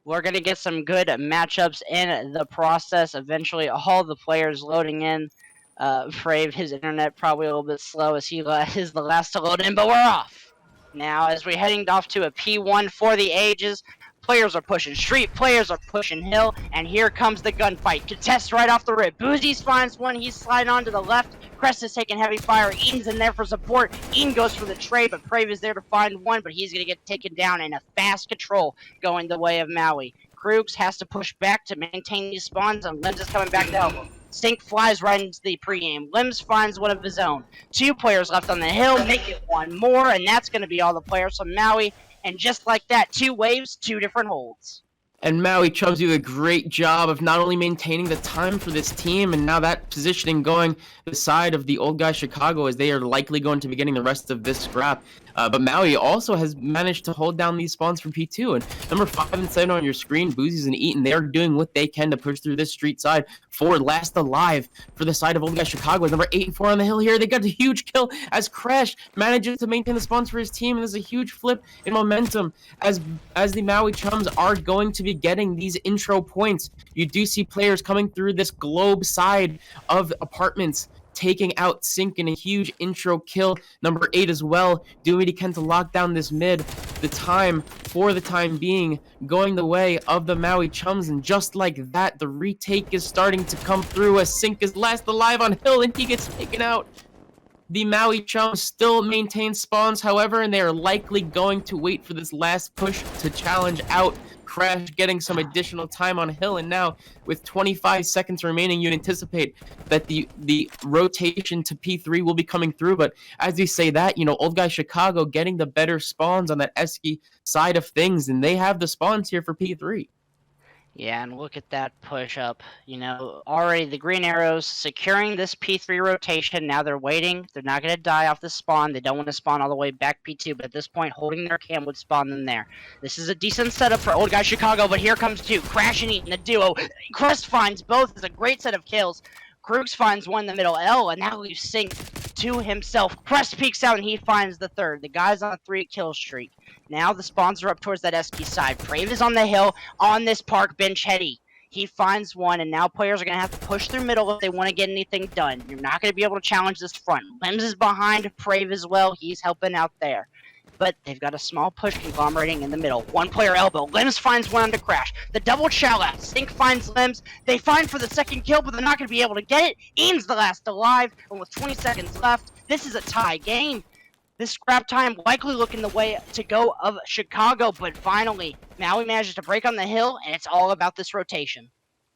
We're going to get some good matchups in the process. Eventually, all the players loading in. Frave, his internet probably a little bit slow as he is the last to load in, but we're off. Now, as we're heading off to a P1 for the ages, players are pushing street, players are pushing hill, and here comes the gunfight. Contest right off the rip. Boozies finds one, he's sliding on to the left. Crest is taking heavy fire. Eaton's in there for support. Eaton goes for the trade, but Crave is there to find one, but he's going to get taken down in a fast control going the way of Maui. Krugs has to push back to maintain these spawns, and Limbs is coming back to help him. Stink flies right into the pregame. Limbs finds one of his own. 2 players left on the hill, make it 1 more, and that's going to be all the players from Maui. And just like that, 2 waves, 2 different holds. And Maui Chums do a great job of not only maintaining the time for this team, and now that positioning going the side of the old guy Chicago, as they are likely going to be getting the rest of this scrap. But Maui also has managed to hold down these spawns for P2. And number 5 and 7 on your screen, Boozies and Eaton, they are doing what they can to push through this street side for last alive for the side of old guy Chicago. Number 8 and 4 on the hill here. They got a huge kill as Crash manages to maintain the spawns for his team. And there's a huge flip in momentum as the Maui Chums are going to be getting these intro points. You do see players coming through this globe side of apartments, taking out Sink in a huge intro kill. Number 8 as well, doing what he can to lock down this mid. The time, for the time being, going the way of the Maui Chums, and just like that, the retake is starting to come through as Sink is last alive on hill and he gets taken out. The Maui Chums still maintain spawns, however, and they are likely going to wait for this last push to challenge out Crash, getting some additional time on hill. And now, with 25 seconds remaining, you'd anticipate that the rotation to P3 will be coming through. But as you say that, old guy Chicago getting the better spawns on that Esky side of things, and they have the spawns here for P3. Yeah, and look at that push up. Already the green arrows securing this P3 rotation. Now they're waiting. They're not going to die off the spawn. They don't want to spawn all the way back P2, but at this point, holding their cam would spawn them there. This is a decent setup for old guy Chicago, but here comes 2. Crash and Eaton, the duo. Crest finds both. It's a great set of kills. Krugs finds one in the middle L, and now leaves Sink to himself. Crest peeks out, and he finds the 3rd. The guy's on a 3-kill streak. Now the spawns are up towards that Esky side. Brave is on the hill on this park bench heady. He finds one, and now players are going to have to push through middle if they want to get anything done. You're not going to be able to challenge this front. Limbs is behind Brave as well. He's helping out there. But they've got a small push conglomerating in the middle. 1 player elbow. Limbs finds one under Crash. The double chow out. Stink finds Limbs. They find for the 2nd kill, but they're not going to be able to get it. Ian's the last alive, and with 20 seconds left, this is a tie game. This scrap time likely looking the way to go of Chicago, but finally, Maui manages to break on the hill, and it's all about this rotation.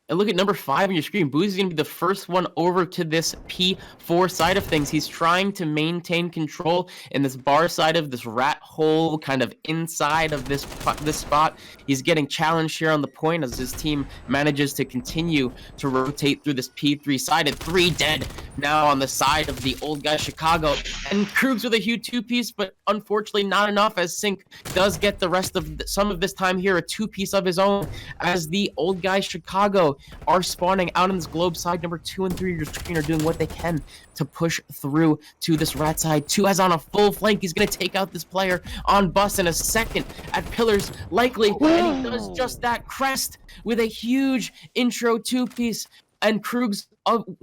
And look at number 5 on your screen. Boozy's going to be the first one over to this P4 side of things. He's trying to maintain control in this bar side of this rat hole, kind of inside of this spot. He's getting challenged here on the point as his team manages to continue to rotate through this P3 side. And 3 dead now on the side of the old guy Chicago. And Krugs with a huge 2-piece, but unfortunately not enough, as Sink does get the rest of some of this time here, a 2-piece of his own, as the old guy Chicago are spawning out on this globe side. Number 2 and 3 of your screen are doing what they can to push through to this rat side. 2 has on a full flank. He's going to take out this player on bus in a second at pillars, likely. And he does just that. Crest with a huge intro 2-piece. And Krugs,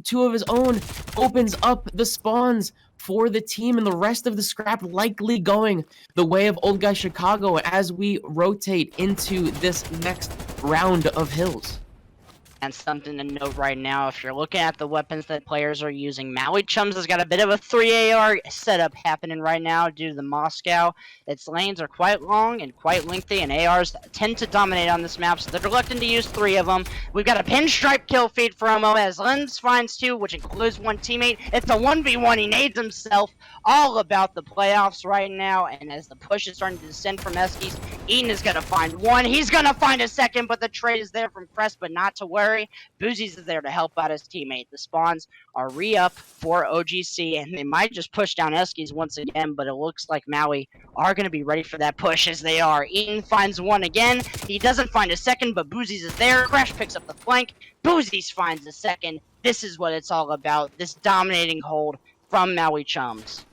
2 of his own, opens up the spawns for the team, and the rest of the scrap likely going the way of old guy Chicago as we rotate into this next round of hills. And something to note right now, if you're looking at the weapons that players are using, Maui Chums has got a bit of a 3 AR setup happening right now due to the Moscow. Its lanes are quite long and quite lengthy, and ARs tend to dominate on this map, so they're reluctant to use 3 of them. We've got a pinstripe kill feed for Omo as Limbs finds 2, which includes 1 teammate. It's a 1v1. He nades himself. All about the playoffs right now, and as the push is starting to descend from Eskies, Eaton is going to find 1. He's going to find a 2nd, but the trade is there from Crest, but not to worry. Boozies is there to help out his teammate. The spawns are re-up for OGC, and they might just push down Eskies once again, but it looks like Maui are going to be ready for that push, as they are. Eaton finds 1 again. He doesn't find a 2nd, but Boozies is there. Crash picks up the flank. Boozies finds a 2nd. This is what it's all about, this dominating hold from Maui Chums.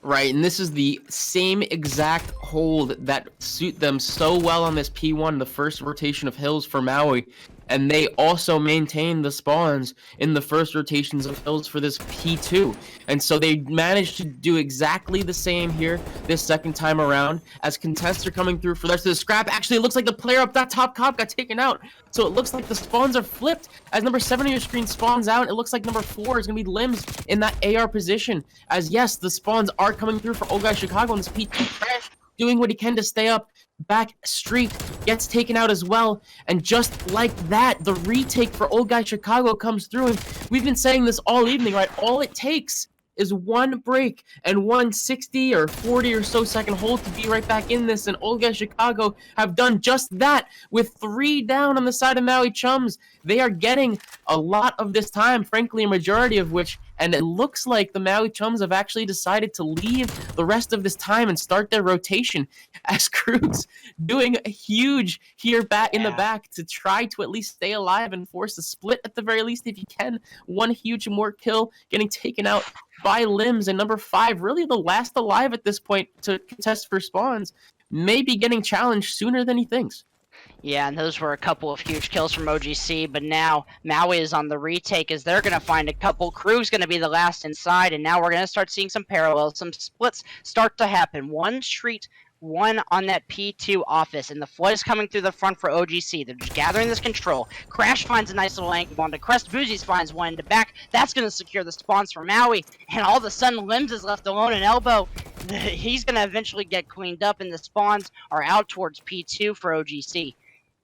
Right, and this is the same exact hold that suit them so well on this P1, the first rotation of hills for Maui. And they also maintain the spawns in the first rotations of hills for this P2. And so they managed to do exactly the same here this second time around. As contests are coming through for the rest of the scrap, actually it looks like the player up that top cop got taken out. So it looks like the spawns are flipped. As number 7 on your screen spawns out, it looks like number 4 is going to be Limbs in that AR position. As yes, the spawns are coming through for Old Guy Chicago, and this P2 Crash doing what he can to stay up. Back streak gets taken out as well, and just like that, the retake for Old Guy Chicago comes through. And we've been saying this all evening, right? All it takes is one break and 160 or 40 or so second hold to be right back in this, and Old Guy Chicago have done just that with 3 down on the side of Maui Chums. They are getting a lot of this time, frankly, a majority of which, and it looks like the Maui Chums have actually decided to leave the rest of this time and start their rotation, as Krug's doing a huge here back in the back to try to at least stay alive and force a split at the very least if you can. One huge more kill getting taken out by Limbs, and number 5, really the last alive at this point to contest for spawns, may be getting challenged sooner than he thinks. Yeah, and those were a couple of huge kills from OGC, but now Maui is on the retake as they're going to find a couple. Krug's going to be the last inside, and now we're going to start seeing some parallels, some splits start to happen. One street, one on that P2 office, and the flood is coming through the front for OGC. They're just gathering this control. Crash finds a nice little angle on the crest. Boozies finds one in the back. That's going to secure the spawns for Maui, and all of a sudden Limbs is left alone in elbow. He's going to eventually get cleaned up, and the spawns are out towards P2 for OGC.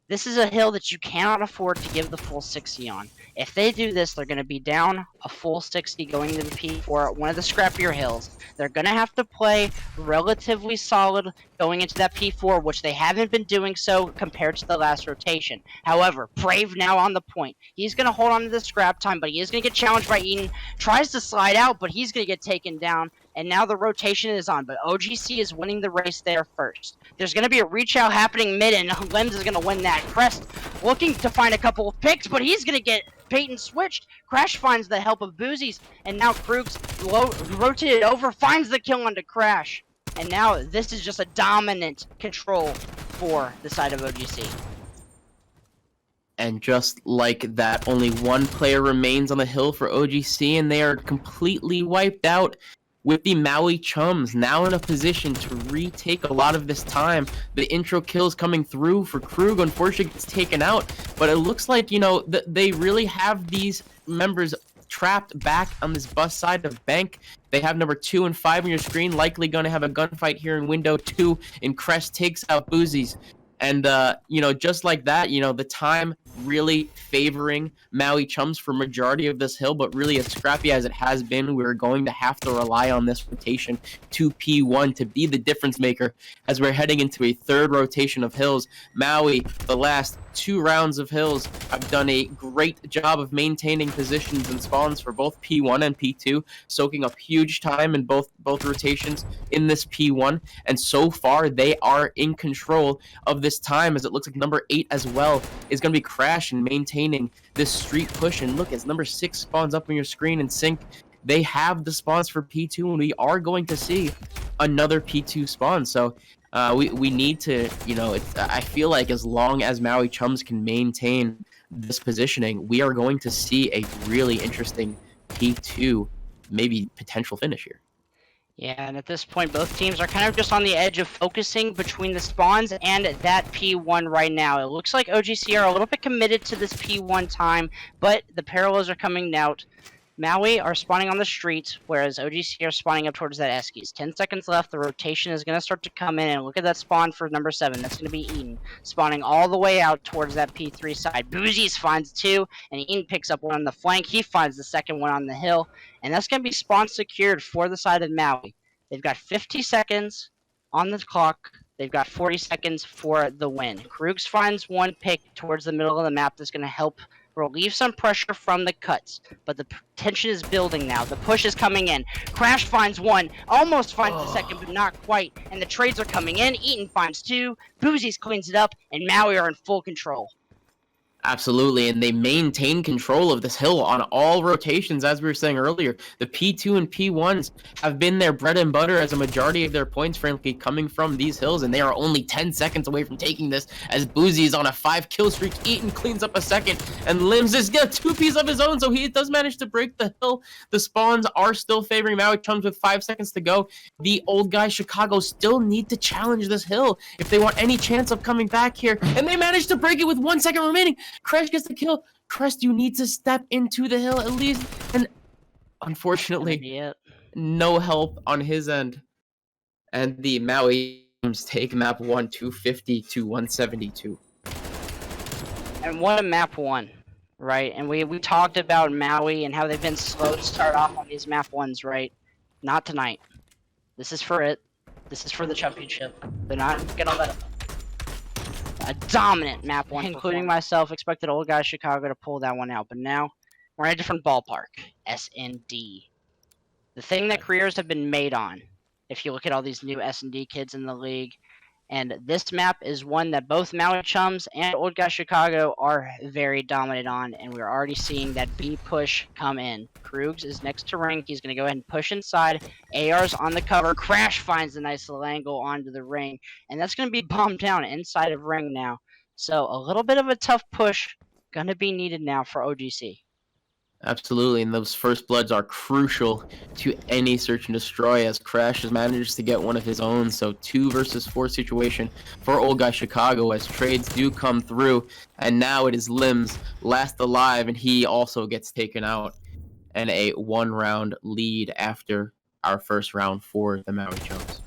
This is a hill that you cannot afford to give the full 60 on. If they do this, they're going to be down a full 60 going into the P4, one of the scrappier hills. They're going to have to play relatively solid going into that P4, which they haven't been doing so compared to the last rotation. However, Brave now on the point. He's going to hold on to the scrap time, but he is going to get challenged by Eden. Tries to slide out, but he's going to get taken down. And now the rotation is on, but OGC is winning the race there first. There's going to be a reach out happening mid, and Limbs is going to win that. Crest looking to find a couple of picks, but he's going to get bait and switched. Crash finds the help of Boozies, and now Krug's rotated over, finds the kill onto Crash. And now this is just a dominant control for the side of OGC. And just like that, only one player remains on the hill for OGC, and they are completely wiped out, with the Maui Chums now in a position to retake a lot of this time. The intro kills coming through for Krug, unfortunately gets taken out, but it looks like, you know, they really have these members trapped back on this bus side of Bank. They have number 2 and 5 on your screen, likely going to have a gunfight here in window 2, and Crest takes out Boozies. And, you know, just like that, you know, the time really favoring Maui Chums for majority of this hill, but really as scrappy as it has been, we're going to have to rely on this rotation to P1 to be the difference maker as we're heading into a third rotation of hills. Maui, the last 2 rounds of hills, have done a great job of maintaining positions and spawns for both P1 and P2, soaking up huge time in both rotations in this P1, and so far they are in control of this time, as it looks like number 8 as well is going to be Crash and maintaining this street push. And look, as number 6 spawns up on your screen and Sync, they have the spawns for P2, and we are going to see another P2 spawn. So we need to, you know, I feel like as long as Maui Chums can maintain this positioning, we are going to see a really interesting P2, maybe potential finish here. Yeah, and at this point, both teams are kind of just on the edge of focusing between the spawns and that P1 right now. It looks like OGC are a little bit committed to this P1 time, but the parallels are coming out. Maui are spawning on the streets, whereas OGC are spawning up towards that Eskies. 10 seconds left. The rotation is going to start to come in, and look at that spawn for number 7. That's going to be Eden, spawning all the way out towards that P3 side. Boozies finds 2, and Eden picks up one on the flank. He finds the second one on the hill, and that's going to be spawn secured for the side of Maui. They've got 50 seconds on the clock. They've got 40 seconds for the win. Krugs finds one pick towards the middle of the map that's going to help relieve some pressure from the cuts, but the tension is building now. The push is coming in. Crash finds one, almost finds the second, but not quite, and the trades are coming in. Eaton finds 2, Boozies cleans it up, and Maui are in full control. Absolutely, and they maintain control of this hill on all rotations, as we were saying earlier. The P2 and P1s have been their bread and butter as a majority of their points, frankly, coming from these hills, and they are only 10 seconds away from taking this, as Boozy is on a 5-kill streak. Eaton cleans up a second, and Limbs is got 2Ps of his own, so he does manage to break the hill. The spawns are still favoring Maui Chums with 5 seconds to go. The old guy Chicago still need to challenge this hill if they want any chance of coming back here, and they managed to break it with 1 second remaining. Crash gets the kill. Crest, you need to step into the hill at least. And unfortunately, no help on his end. And the Maui Chums take map 1, 250 to 172. And what a map 1, right? And we talked about Maui and how they've been slow to start off on these map 1s, right? Not tonight. This is for it. This is for the championship. They're not gonna let a dominant map 1, including myself, expected old guy Chicago to pull that one out, but now we're in a different ballpark. S&D. The thing that careers have been made on, if you look at all these new S&D kids in the league, and this map is one that both Maui Chums and old guy Chicago are very dominant on, and we're already seeing that B push come in. Krugs is next to ring. He's going to go ahead and push inside. AR's on the cover. Crash finds a nice little angle onto the ring, and that's going to be bombed down inside of ring now. So a little bit of a tough push going to be needed now for OGC. Absolutely, and those first bloods are crucial to any search and destroy, as Crash manages to get one of his own. So 2 versus 4 situation for old guy Chicago as trades do come through, and now it is Limbs last alive, and he also gets taken out, and a 1-round lead after our first round for the Maui Chums.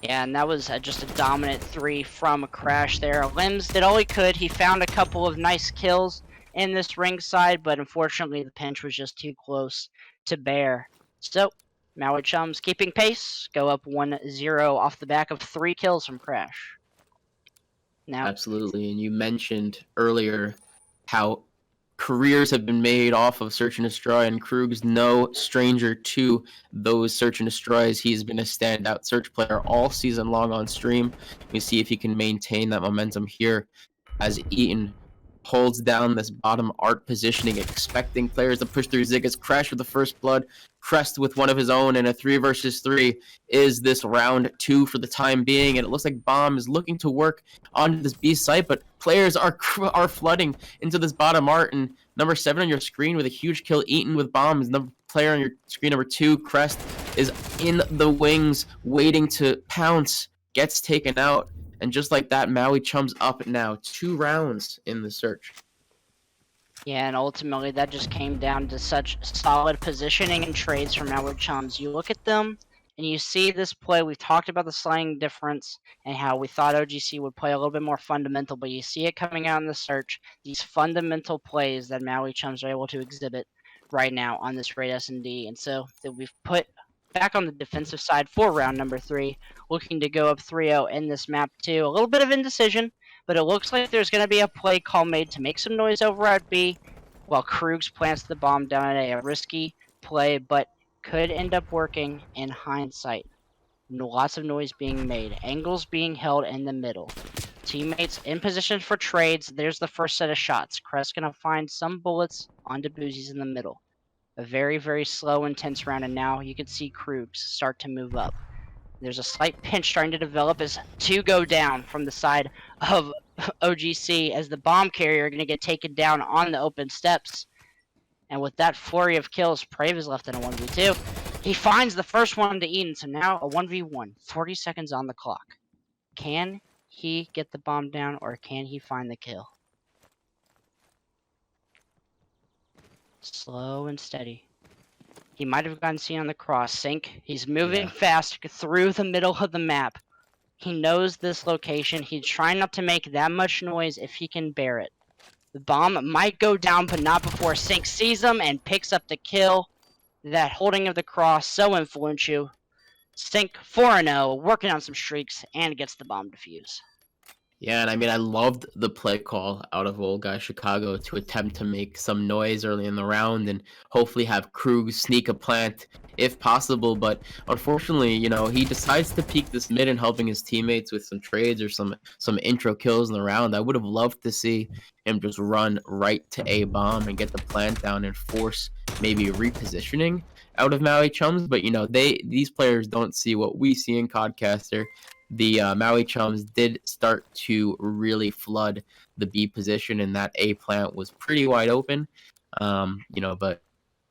Yeah, and that was just a dominant 3 from Crash there. Limbs did all he could. He found a couple of nice kills in this ringside, but unfortunately the pinch was just too close to bear. So, Maui Chums keeping pace, go up 1-0 off the back of 3 kills from Crash. Now, absolutely, and you mentioned earlier how careers have been made off of search and destroy, and Krug's no stranger to those search and destroys. He's been a standout search player all season long on stream. We see if he can maintain that momentum here as Eaton holds down this bottom art positioning, expecting players to push through. Zig as Crash with the first blood, Crest with one of his own, and a 3 versus 3 is this round 2 for the time being. And it looks like Bomb is looking to work onto this B site, but players are flooding into this bottom art. And number 7 on your screen with a huge kill, Eaton with Bomb is the player on your screen. Number 2, Crest is in the wings, waiting to pounce, gets taken out. And just like that, Maui Chums up now 2 rounds in the search. Yeah, and ultimately that just came down to such solid positioning and trades from Maui Chums. You look at them and you see this play. We've talked about the slang difference and how we thought OGC would play a little bit more fundamental, but you see it coming out in the search. These fundamental plays that Maui Chums are able to exhibit right now on this raid S&D. And so that we've put back on the defensive side for round number 3, looking to go up 3-0 in this map too. A little bit of indecision, but it looks like there's going to be a play call made to make some noise over at B, while Krugs plants the bomb down at A. A risky play, but could end up working in hindsight. Lots of noise being made. Angles being held in the middle. Teammates in position for trades. There's the first set of shots. Crest going to find some bullets onto Boozies in the middle. A very, very slow, intense round, and now you can see Krugs start to move up. There's a slight pinch starting to develop as 2 go down from the side of OGC as the bomb carrier are going to get taken down on the open steps. And with that flurry of kills, Prave is left in a 1v2. He finds the first one to Eden, so now a 1v1. 40 seconds on the clock. Can he get the bomb down, or can he find the kill? Slow and steady. He might have gotten seen on the cross. Sync. He's moving fast through the middle of the map. He knows this location. He's trying not to make that much noise if he can bear it. The bomb might go down, but not before Sync sees him and picks up the kill. That holding of the cross, so influential. Sync 4-0, working on some streaks, and gets the bomb defused. Yeah, and I mean, I loved the play call out of old guy Chicago to attempt to make some noise early in the round and hopefully have Krug sneak a plant if possible. But unfortunately, he decides to peek this mid and helping his teammates with some trades or some intro kills in the round. I would have loved to see him just run right to a bomb and get the plant down and force maybe repositioning out of Maui Chums. But these players don't see what we see in Codcaster. The Maui Chums did start to really flood the B position, and that A plant was pretty wide open. But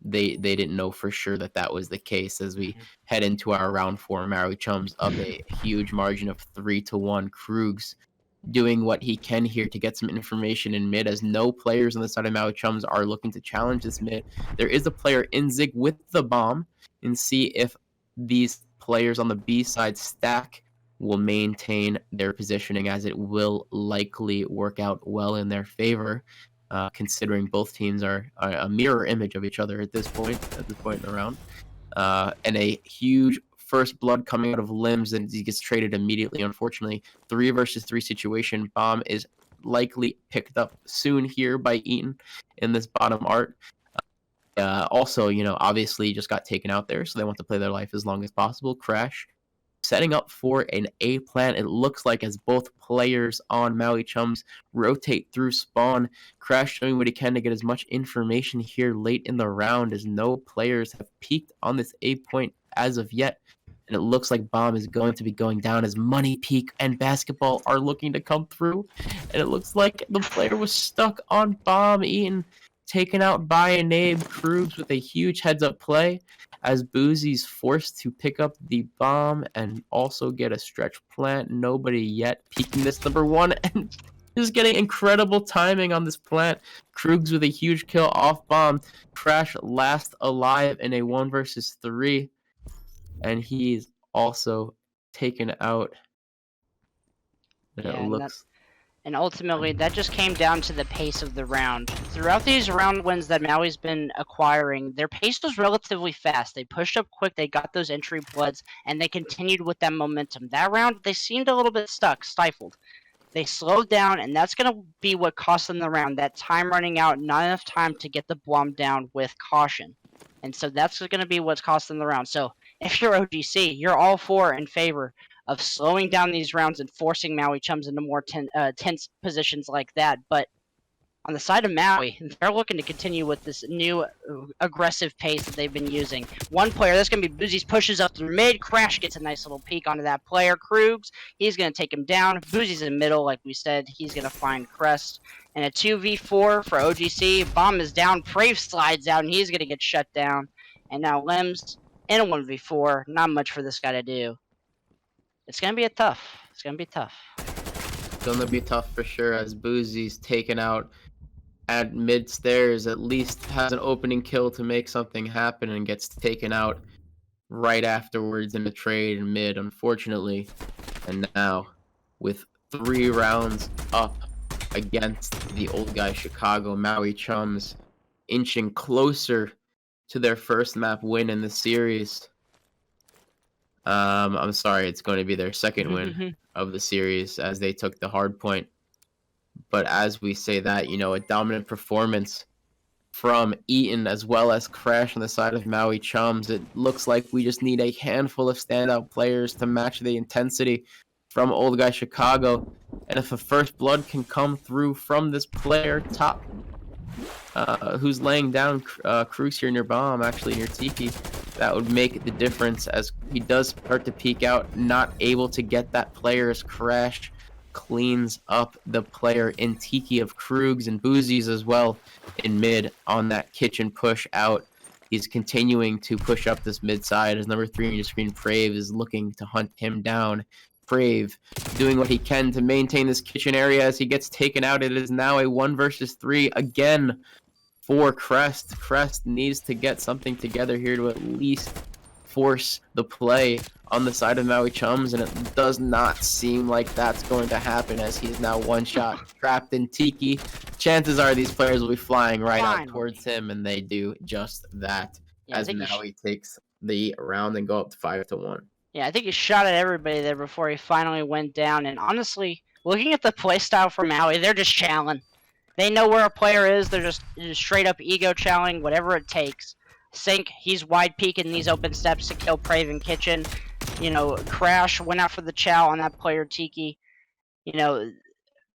they didn't know for sure that was the case as we head into our round 4. Maui Chums up a huge margin of 3-1. Krugs doing what he can here to get some information in mid, as no players on the side of Maui Chums are looking to challenge this mid. There is a player in Zig with the bomb, and see if these players on the B side stack will maintain their positioning, as it will likely work out well in their favor, considering both teams are a mirror image of each other at this point in the round. And a huge first blood coming out of Limbs, and he gets traded immediately. Unfortunately, 3 versus 3 situation. Bomb is likely picked up soon here by Eaton in this bottom art. Also, obviously just got taken out there, so they want to play their life as long as possible. Crash setting up for an A plant, it looks like, as both players on Maui Chums rotate through spawn. Crash doing what he can to get as much information here late in the round, as no players have peeked on this A point as of yet. And it looks like Bomb is going to be going down, as Money, Peak, and Basketball are looking to come through. And it looks like the player was stuck on Bomb. Eaton taken out by Anabe. Krugs with a huge heads-up play, as Boozy's forced to pick up the bomb and also get a stretch plant. Nobody yet peeking this number 1, and is getting incredible timing on this plant. Krugs with a huge kill off bomb. Crash last alive in a 1 versus 3, and he's also taken out. And Yeah, it looks... And ultimately, that just came down to the pace of the round. Throughout these round wins that Maui's been acquiring, their pace was relatively fast. They pushed up quick, they got those entry bloods, and they continued with that momentum. That round, they seemed a little bit stuck, stifled. They slowed down, and that's going to be what cost them the round. That time running out, not enough time to get the bomb down with caution. And so that's going to be what's cost them the round. So if you're OGC, you're all for in favor of slowing down these rounds and forcing Maui Chums into more tense positions like that. But on the side of Maui, they're looking to continue with this new aggressive pace that they've been using. One player, that's going to be Boozy's, pushes up through mid. Crash gets a nice little peek onto that player. Krugs, he's going to take him down. Boozy's in the middle, like we said. He's going to find Crest. And a 2v4 for OGC. Bomb is down. Prave slides out, and he's going to get shut down. And now Limbs in a 1v4. Not much for this guy to do. It's going to be tough. It's going to be tough. It's going to be tough for sure, as Boozy's taken out at mid stairs. At least has an opening kill to make something happen, and gets taken out right afterwards in a trade in mid, unfortunately. And now, with 3 rounds up against the old guy Chicago, Maui Chums inching closer to their first map win in the series. I'm sorry, it's going to be their second win of the series, as they took the hard point. But as we say that, a dominant performance from Eaton as well as Crash on the side of Maui Chums. It looks like we just need a handful of standout players to match the intensity from old guy Chicago. And if a first blood can come through from this player top, who's laying down Krugs here near bomb, actually near Tiki, that would make the difference, as he does start to peek out, not able to get that player, as Crash cleans up the player in Tiki of Krugs, and Boozy's as well in mid on that kitchen push out. He's continuing to push up this mid side, as number 3 on your screen, Prave, is looking to hunt him down. Prave doing what he can to maintain this kitchen area as he gets taken out. It is now a 1 versus 3 again for Crest. Crest needs to get something together here to at least force the play on the side of Maui Chums, and it does not seem like that's going to happen, as he's now one shot trapped in Tiki. Chances are these players will be flying right out towards him, and they do just that, as Maui takes the round and go up to 5-1. Yeah, I think he shot at everybody there before he finally went down, and honestly, looking at the play style for Maui, they're just challenging. They know where a player is. They're just straight up ego challenging, whatever it takes. Sink, he's wide peeking these open steps to kill Prave and Kitchen. You know, Crash went out for the chow on that player Tiki. You know,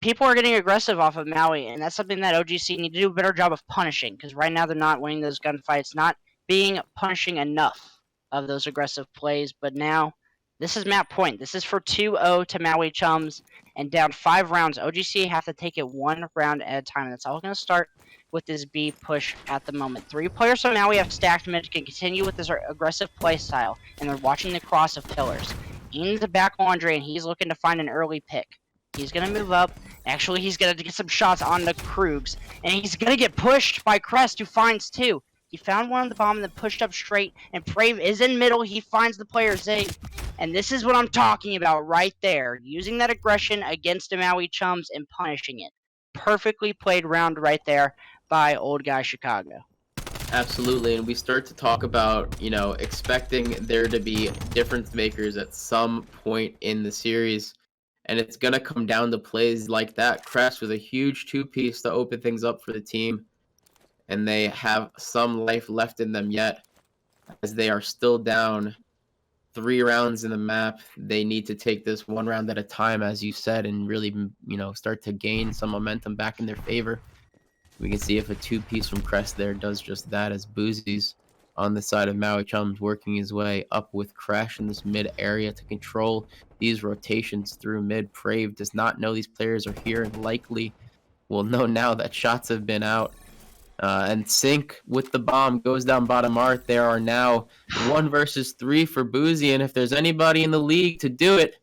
people are getting aggressive off of Maui, and that's something that OGC need to do a better job of punishing, because right now they're not winning those gunfights, not being punishing enough of those aggressive plays. But now, this is map point. This is for 2-0 to Maui Chums, and down 5 rounds. OGC have to take it 1 round at a time. That's all going to start with this B push at the moment. 3 players from Maui have stacked mid, can continue with this aggressive play style, and they're watching the cross of pillars. In the back laundry, and he's looking to find an early pick. He's going to move up. Actually, he's going to get some shots on the Krugs. And he's going to get pushed by Crest, who finds 2. He found one on the bomb and then pushed up straight. And Prave is in middle. He finds the player Zay. And this is what I'm talking about right there. Using that aggression against the Maui Chums and punishing it. Perfectly played round right there by Old Guy Chicago. Absolutely, and we start to talk about, you know, expecting there to be difference makers at some point in the series. And it's going to come down to plays like that. Crest with a huge 2-piece to open things up for the team. And they have some life left in them yet. As they are still down 3 rounds in the map, they need to take this 1 round at a time, as you said, and really, you know, start to gain some momentum back in their favor. We can see if a 2-piece from Crest there does just that, as Boozy's on the side of Maui Chums working his way up with Crash in this mid area to control these rotations through mid. Prave does not know these players are here and likely will know now that shots have been out. And Sync with the bomb goes down bottom art. There are now 1 versus 3 for Boozy, and if there's anybody in the league to do it,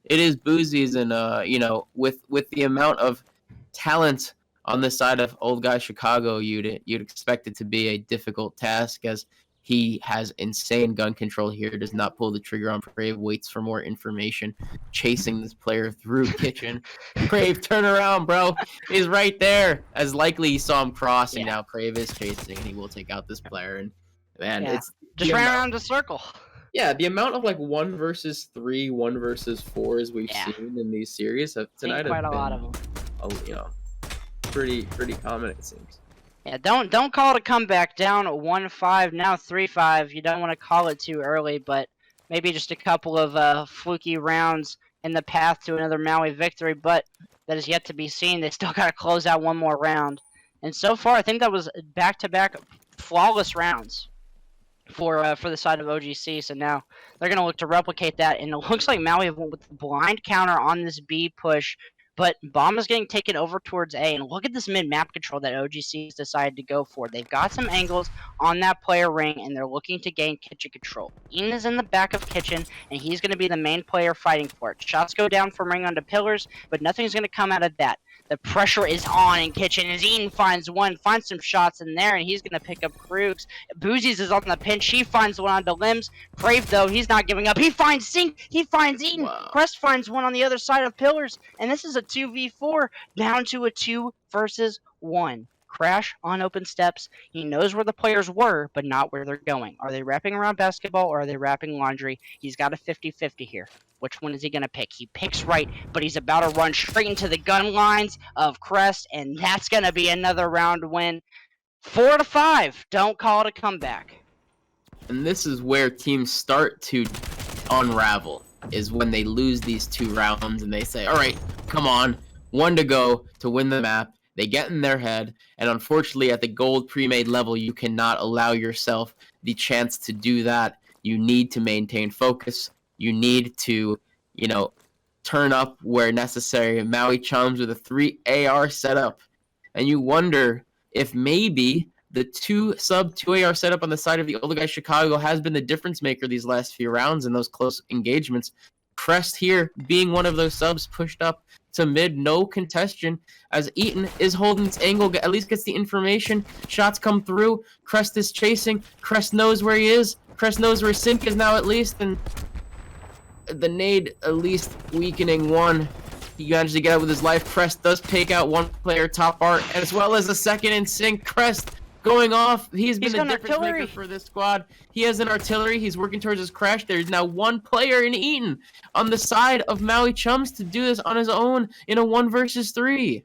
it is Boozy's. And you know, with the amount of talent on the side of Old Guy Chicago, you'd expect it to be a difficult task, as he has insane gun control here, does not pull the trigger on Prave, waits for more information, chasing this player through kitchen. Prave, turn around, bro. He's right there. As likely he saw him cross, and now Prave is chasing, and he will take out this player. And man, it's just ran around the circle. Yeah, the amount of like 1 versus 3, 1 versus 4s we've seen in these series tonight quite have a been, lot of them. You know, pretty common, it seems. Yeah, don't call it a comeback. Down 1-5, now 3-5. You don't want to call it too early, but maybe just a couple of fluky rounds in the path to another Maui victory, but that is yet to be seen. They still got to close out 1 more round. And so far, I think that was back-to-back flawless rounds for the side of OGC. So now they're going to look to replicate that, and it looks like Maui went with the blind counter on this B push. But Bomb is getting taken over towards A, and look at this mid-map control that OGC has decided to go for. They've got some angles on that player ring, and they're looking to gain kitchen control. Ian is in the back of kitchen, and he's going to be the main player fighting for it. Shots go down from ring onto pillars, but nothing's going to come out of that. The pressure is on in kitchen as Ian finds some shots in there, and he's going to pick up Krugs. Boozies is on the pinch. He finds one onto Limbs. Brave, though, he's not giving up. He finds Sink. He finds Eaton. Wow. Crest finds one on the other side of pillars, and this is a 2v4 down to a 2 versus 1. Crash on open steps. He knows where the players were, but not where they're going. Are they wrapping around basketball or are they wrapping laundry? He's got a 50-50 here. Which one is he going to pick? He picks right, but he's about to run straight into the gun lines of Crest, and that's going to be another round win. 4-5. Don't call it a comeback. And this is where teams start to unravel, is when they lose these 2 rounds and they say, all right, come on, 1 to go to win the map. They get in their head, and unfortunately at the Gold Premade level, you cannot allow yourself the chance to do that. You need to maintain focus. You need to, you know, turn up where necessary. Maui Chums with a 3 AR setup. And you wonder if maybe the 2 AR setup on the side of the Old Guy Chicago has been the difference maker these last few rounds in those close engagements. Crest here being one of those subs pushed up to mid, no contestation, as Eaton is holding its angle, at least gets the information. Shots come through. Crest is chasing. Crest knows where he is. Crest knows where Sink is now, at least, and the nade at least weakening 1. He managed to get out with his life. Crest does take out 1 player top art, as well as a second in Sync. Crest going off. He's been He's the got an difference maker artillery. for this squad. He has an artillery. He's working towards his crash. There's now one player in Eaton on the side of Maui Chums to do this on his own in a 1 versus 3.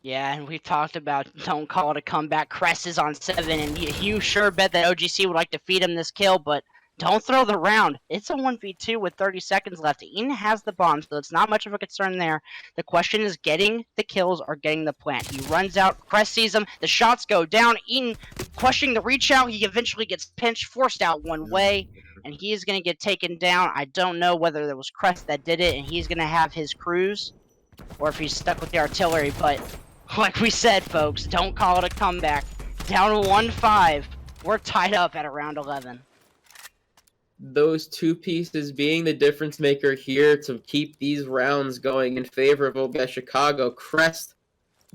Yeah, and we've talked about don't call it a comeback. Crest is on 7, and you sure bet that OGC would like to feed him this kill, but don't throw the round. It's a 1v2 with 30 seconds left. Eaton has the bomb, so it's not much of a concern there. The question is getting the kills or getting the plant. He runs out, Crest sees him, the shots go down. Eaton questioning the reach out. He eventually gets pinched, forced out one way, and he is going to get taken down. I don't know whether it was Crest that did it, and he's going to have his cruise, or if he's stuck with the artillery, but like we said, folks, don't call it a comeback. Down 1-5. We're tied up at around 11. Those 2 pieces being the difference maker here to keep these rounds going in favor of Old Guy Chicago. Crest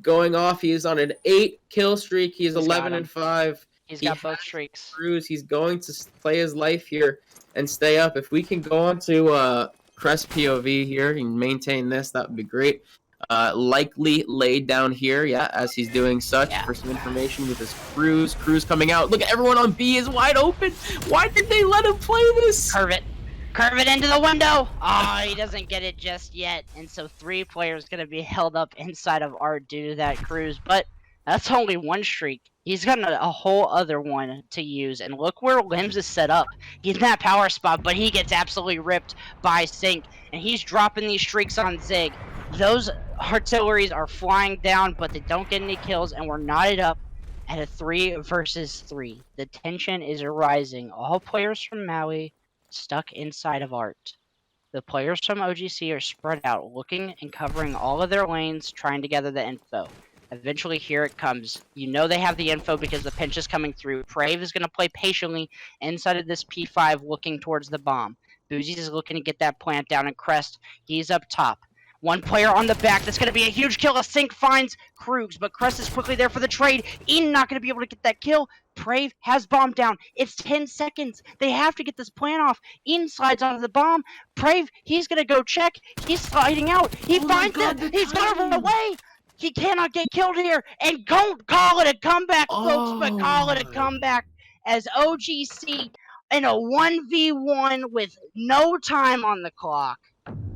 going off. He is on an 8 kill streak. He is 11-5. He's got both streaks. Cruise. He's going to play his life here and stay up. If we can go on to Crest POV here and maintain this, that would be great. Likely laid down here, yeah, as he's doing such for some information with his cruise. Cruise coming out. Look at everyone on B is wide open. Why did they let him play this? Curve it. Curve it into the window. Oh, he doesn't get it just yet. And so 3 players going to be held up inside of Art due to that cruise. But that's only 1 streak. He's got a whole other one to use. And look where Limbs is set up. He's in that power spot, but he gets absolutely ripped by Sync. And he's dropping these streaks on Zig. Those artilleries are flying down, but they don't get any kills, and we're knotted up at a 3 versus 3. The tension is rising. All players from Maui stuck inside of Art. The players from OGC are spread out, looking and covering all of their lanes, trying to gather the info. Eventually, here it comes. You know they have the info because the pinch is coming through. Prave is going to play patiently inside of this P5, looking towards the bomb. Boozies is looking to get that plant down, and Crest, he's up top. 1 player on the back. That's going to be a huge kill. A Sync finds Krugs, but Crest is quickly there for the trade. Eaton not going to be able to get that kill. Prave has bomb down. It's 10 seconds. They have to get this plant off. Eaton slides onto the bomb. Prave, he's going to go check. He's sliding out. He finds it. He's going to run away. He cannot get killed here. And don't call it a comeback, folks, but call it a comeback as OGC in a 1v1 with no time on the clock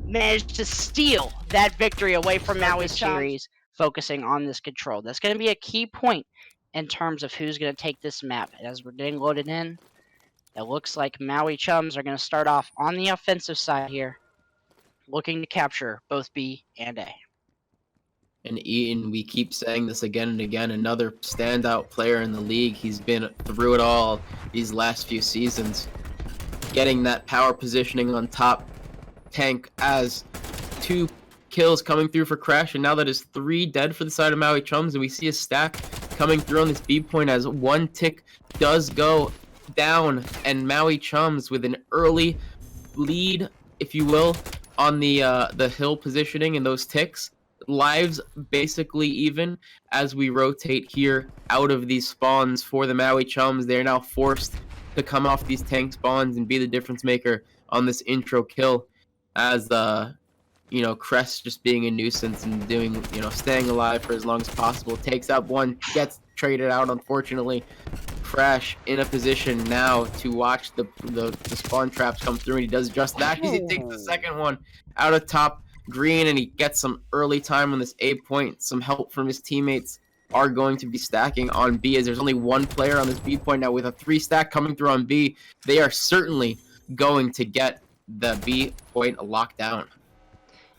managed to steal that victory away from Maui series, focusing on this control. That's going to be a key point in terms of who's going to take this map. As we're getting loaded in, it looks like Maui Chums are going to start off on the offensive side here, looking to capture both B and A. And Eaton, we keep saying this again and again, another standout player in the league. He's been through it all these last few seasons, getting that power positioning on top tank as 2 kills coming through for Crash, and now that is 3 dead for the side of Maui Chums, and we see a stack coming through on this B point as 1 tick does go down, and Maui Chums with an early lead, if you will, on the hill positioning and those ticks. Lives basically even as we rotate here out of these spawns for the Maui Chums. They're now forced to come off these tank spawns and be the difference maker on this intro kill, as Crest just being a nuisance and doing, staying alive for as long as possible. Takes out 1, gets traded out, unfortunately. Crash in a position now to watch the spawn traps come through, and he does just that because he takes the second one out of top green, and he gets some early time on this A point. Some help from his teammates are going to be stacking on B, as there's only 1 player on this B point now. With a 3 stack coming through on B, they are certainly going to get the B point locked down.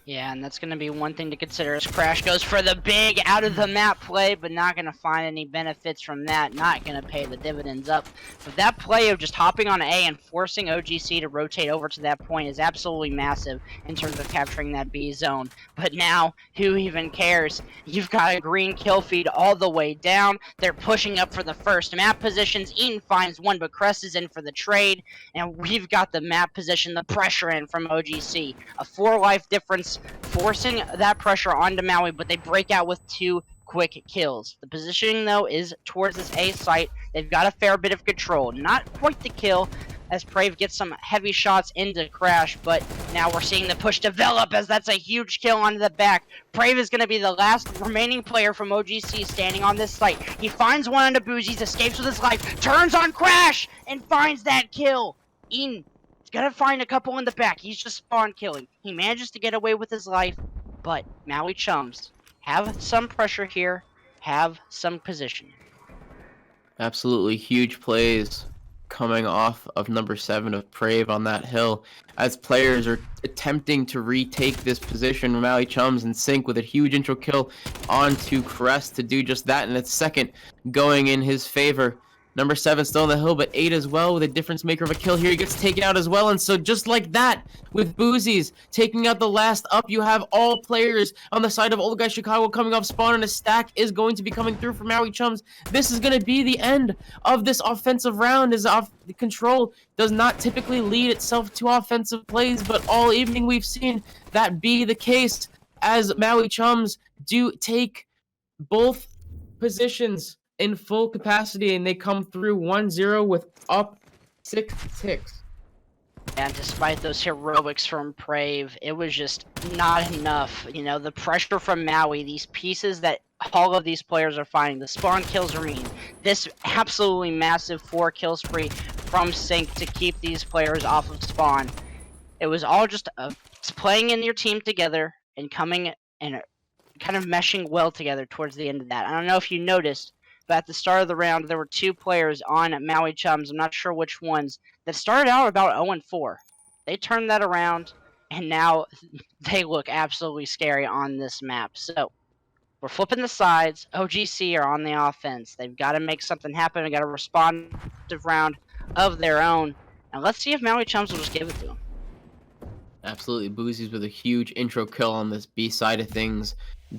Yeah, and that's going to be one thing to consider as Crash goes for the big out-of-the-map play, but not going to find any benefits from that, not going to pay the dividends up. But that play of just hopping on A and forcing OGC to rotate over to that point is absolutely massive in terms of capturing that B zone. But now, who even cares? You've got a green kill feed all the way down. They're pushing up for the first map positions. Eaton finds 1, but Crest is in for the trade. And we've got the map position, the pressure in from OGC. A 4 life difference, forcing that pressure onto Maui, but they break out with 2 quick kills. The positioning, though, is towards this A site. They've got a fair bit of control. Not quite the kill, as Brave gets some heavy shots into Crash, but now we're seeing the push develop as that's a huge kill onto the back. Brave is going to be the last remaining player from OGC standing on this site. He finds one onto Boozies, escapes with his life, turns on Crash, and finds that kill. Eden is going to find a couple in the back. He's just spawn killing. He manages to get away with his life, but Maui Chums have some pressure here, have some position. Absolutely huge plays coming off of number 7 of Prave on that hill as players are attempting to retake this position. Maui Chums in sync with a huge intro kill onto Crest to do just that, and it's second going in his favor. Number 7 still on the hill, but 8 as well with a difference maker of a kill here. He gets taken out as well, and so just like that, with Boozies taking out the last up, you have all players on the side of Old Guy Chicago coming off spawn, and a stack is going to be coming through for Maui Chums. This is going to be the end of this offensive round, as the control does not typically lead itself to offensive plays, but all evening we've seen that be the case as Maui Chums do take both positions in full capacity, and they come through 1-0 with up 6 ticks. And despite those heroics from Brave, it was just not enough. You know, the pressure from Maui, these pieces that all of these players are finding, the spawn kills Marine, this absolutely massive 4 kill spree from Sync to keep these players off of spawn. It was all just playing in your team together and coming and kind of meshing well together towards the end of that. I don't know if you noticed, but at the start of the round, there were 2 players on Maui Chums, I'm not sure which ones, that started out about 0-4. They turned that around, and now they look absolutely scary on this map. So, we're flipping the sides. OGC are on the offense. They've got to make something happen. They've got a responsive round of their own. And let's see if Maui Chums will just give it to them. Absolutely. Boozies with a huge intro kill on this B side of things.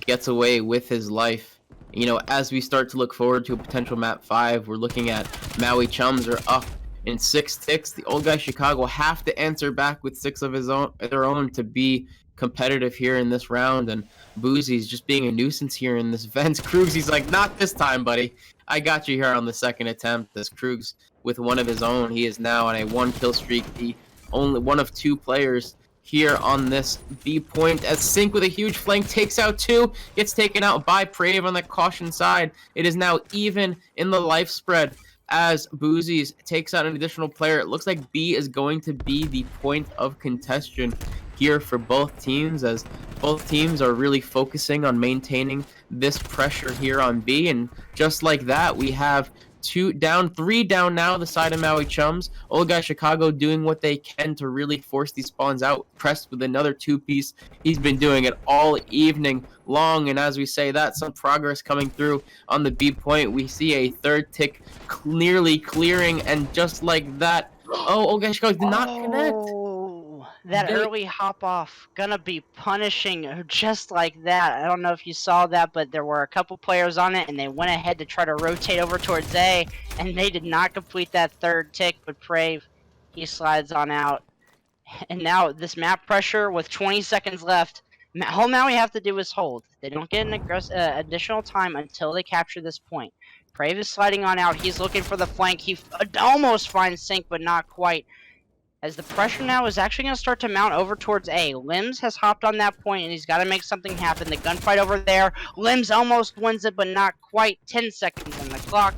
Gets away with his life. You know, as we start to look forward to a potential map 5, we're looking at Maui Chums are up in 6 ticks. The Old Guy Chicago have to answer back with 6 of their own to be competitive here in this round, and Boozy's just being a nuisance here in this Vents. Krugs, he's like, not this time, buddy. I got you here on the second attempt. As Krugs with one of his own, he is now on a 1 kill streak. The only one of 2 players here on this B point, as Sync with a huge flank takes out 2, gets taken out by Prave on the caution side. It is now even in the life spread as Boozies takes out an additional player. It looks like B is going to be the point of contention here for both teams, as both teams are really focusing on maintaining this pressure here on B. And just like that, we have 2 down, 3 down now, the side of Maui Chums. Old Guy Chicago doing what they can to really force these spawns out. Pressed with another 2-piece. He's been doing it all evening long, and as we say that, some progress coming through on the B point. We see a 3rd tick clearly clearing, and just like that, Old Guy Chicago did not connect. That early hop off gonna be punishing just like that. I don't know if you saw that, but there were a couple players on it, and they went ahead to try to rotate over towards A, and they did not complete that 3rd tick. But Brave, he slides on out, and now this map pressure with 20 seconds left. All Maui have to do is hold. They don't get an additional time until they capture this point. Brave is sliding on out. He's looking for the flank. He almost finds Sync, but not quite, as the pressure now is actually going to start to mount over towards A. Limbs has hopped on that point, and he's got to make something happen. The gunfight over there. Limbs almost wins it, but not quite. 10 seconds on the clock.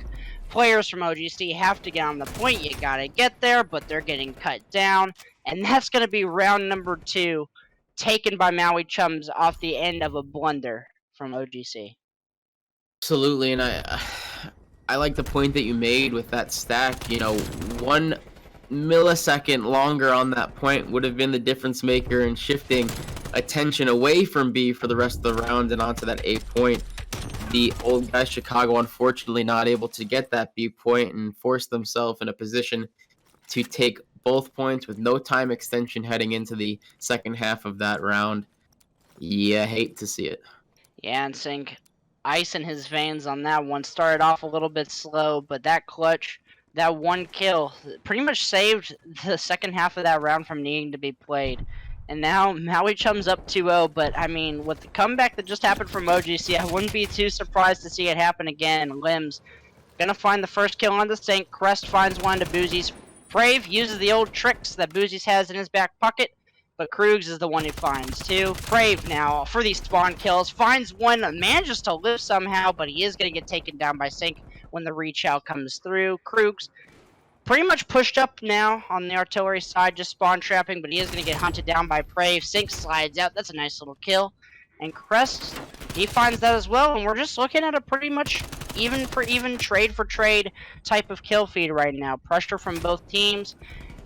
Players from OGC have to get on the point. You got to get there, but they're getting cut down. And that's going to be round number 2, taken by Maui Chums off the end of a blunder from OGC. Absolutely, and I like the point that you made with that stack. You know, 1 millisecond longer on that point would have been the difference maker in shifting attention away from B for the rest of the round and onto that A point. The Old Guy Chicago unfortunately not able to get that B point and force themselves in a position to take both points with no time extension heading into the second half of that round. Yeah, hate to see it. Yeah, and Sync, ice in his veins on that one. Started off a little bit slow, but that clutch, that 1 kill, pretty much saved the second half of that round from needing to be played. And now Maui Chums up 2-0, but I mean, with the comeback that just happened from OGC, I wouldn't be too surprised to see it happen again. Limbs gonna find the first kill on the Sync. Crest finds one to Boozies. Brave uses the old tricks that Boozies has in his back pocket, but Krugs is the one who finds two. Brave now for these spawn kills, finds one, manages to live somehow, but he is going to get taken down by Sync when the reach out comes through. Krugs pretty much pushed up now on the artillery side, just spawn trapping, but he is going to get hunted down by Brave. Sync slides out, that's a nice little kill. And Crest, he finds that as well, and we're just looking at a pretty much even for even, trade for trade type of kill feed right now. Pressure from both teams.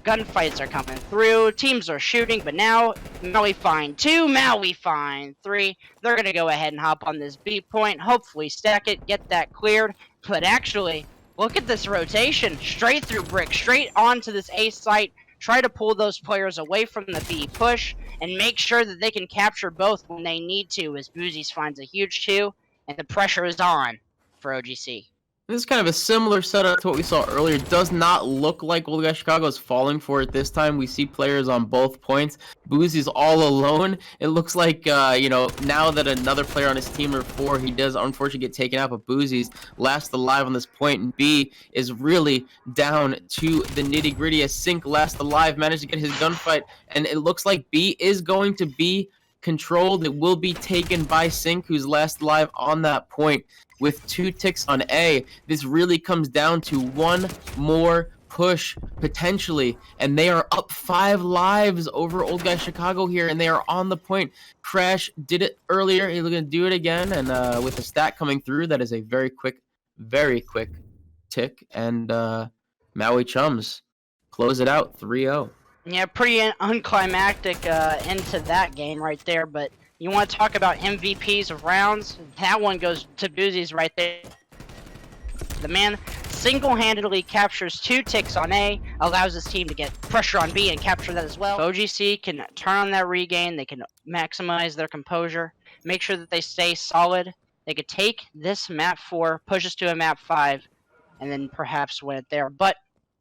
Gunfights are coming through. Teams are shooting, but now Maui find two, Maui find three. They're going to go ahead and hop on this B point, hopefully stack it, get that cleared. But actually, look at this rotation. Straight through brick, straight onto this A site. Try to pull those players away from the B push and make sure that they can capture both when they need to, as Boozies finds a huge two, and the pressure is on for OGC. This is kind of a similar setup to what we saw earlier. It does not look like Old Guy Chicago is falling for it this time. We see players on both points. Boozy's all alone. It looks like, now that another player on his team or four, he does unfortunately get taken out, but Boozy's last alive on this point, and B is really down to the nitty-gritty as Sync last alive managed to get his gunfight, and it looks like B is going to be controlled. It will be taken by Sync, who's last alive on that point. With 2 ticks on A, this really comes down to one more push, potentially, and they are up 5 lives over Old Guy Chicago here, and they are on the point. Crash did it earlier, he's going to do it again, and with a stat coming through, that is a very quick tick, and Maui Chums close it out 3-0. Yeah, pretty unclimactic end to that game right there, but you want to talk about MVPs of rounds? That one goes to Boozies right there. The man single-handedly captures 2 ticks on A, allows his team to get pressure on B and capture that as well. If OGC can turn on that regain, they can maximize their composure, make sure that they stay solid. They could take this map 4, push us to a map 5, and then perhaps win it there. But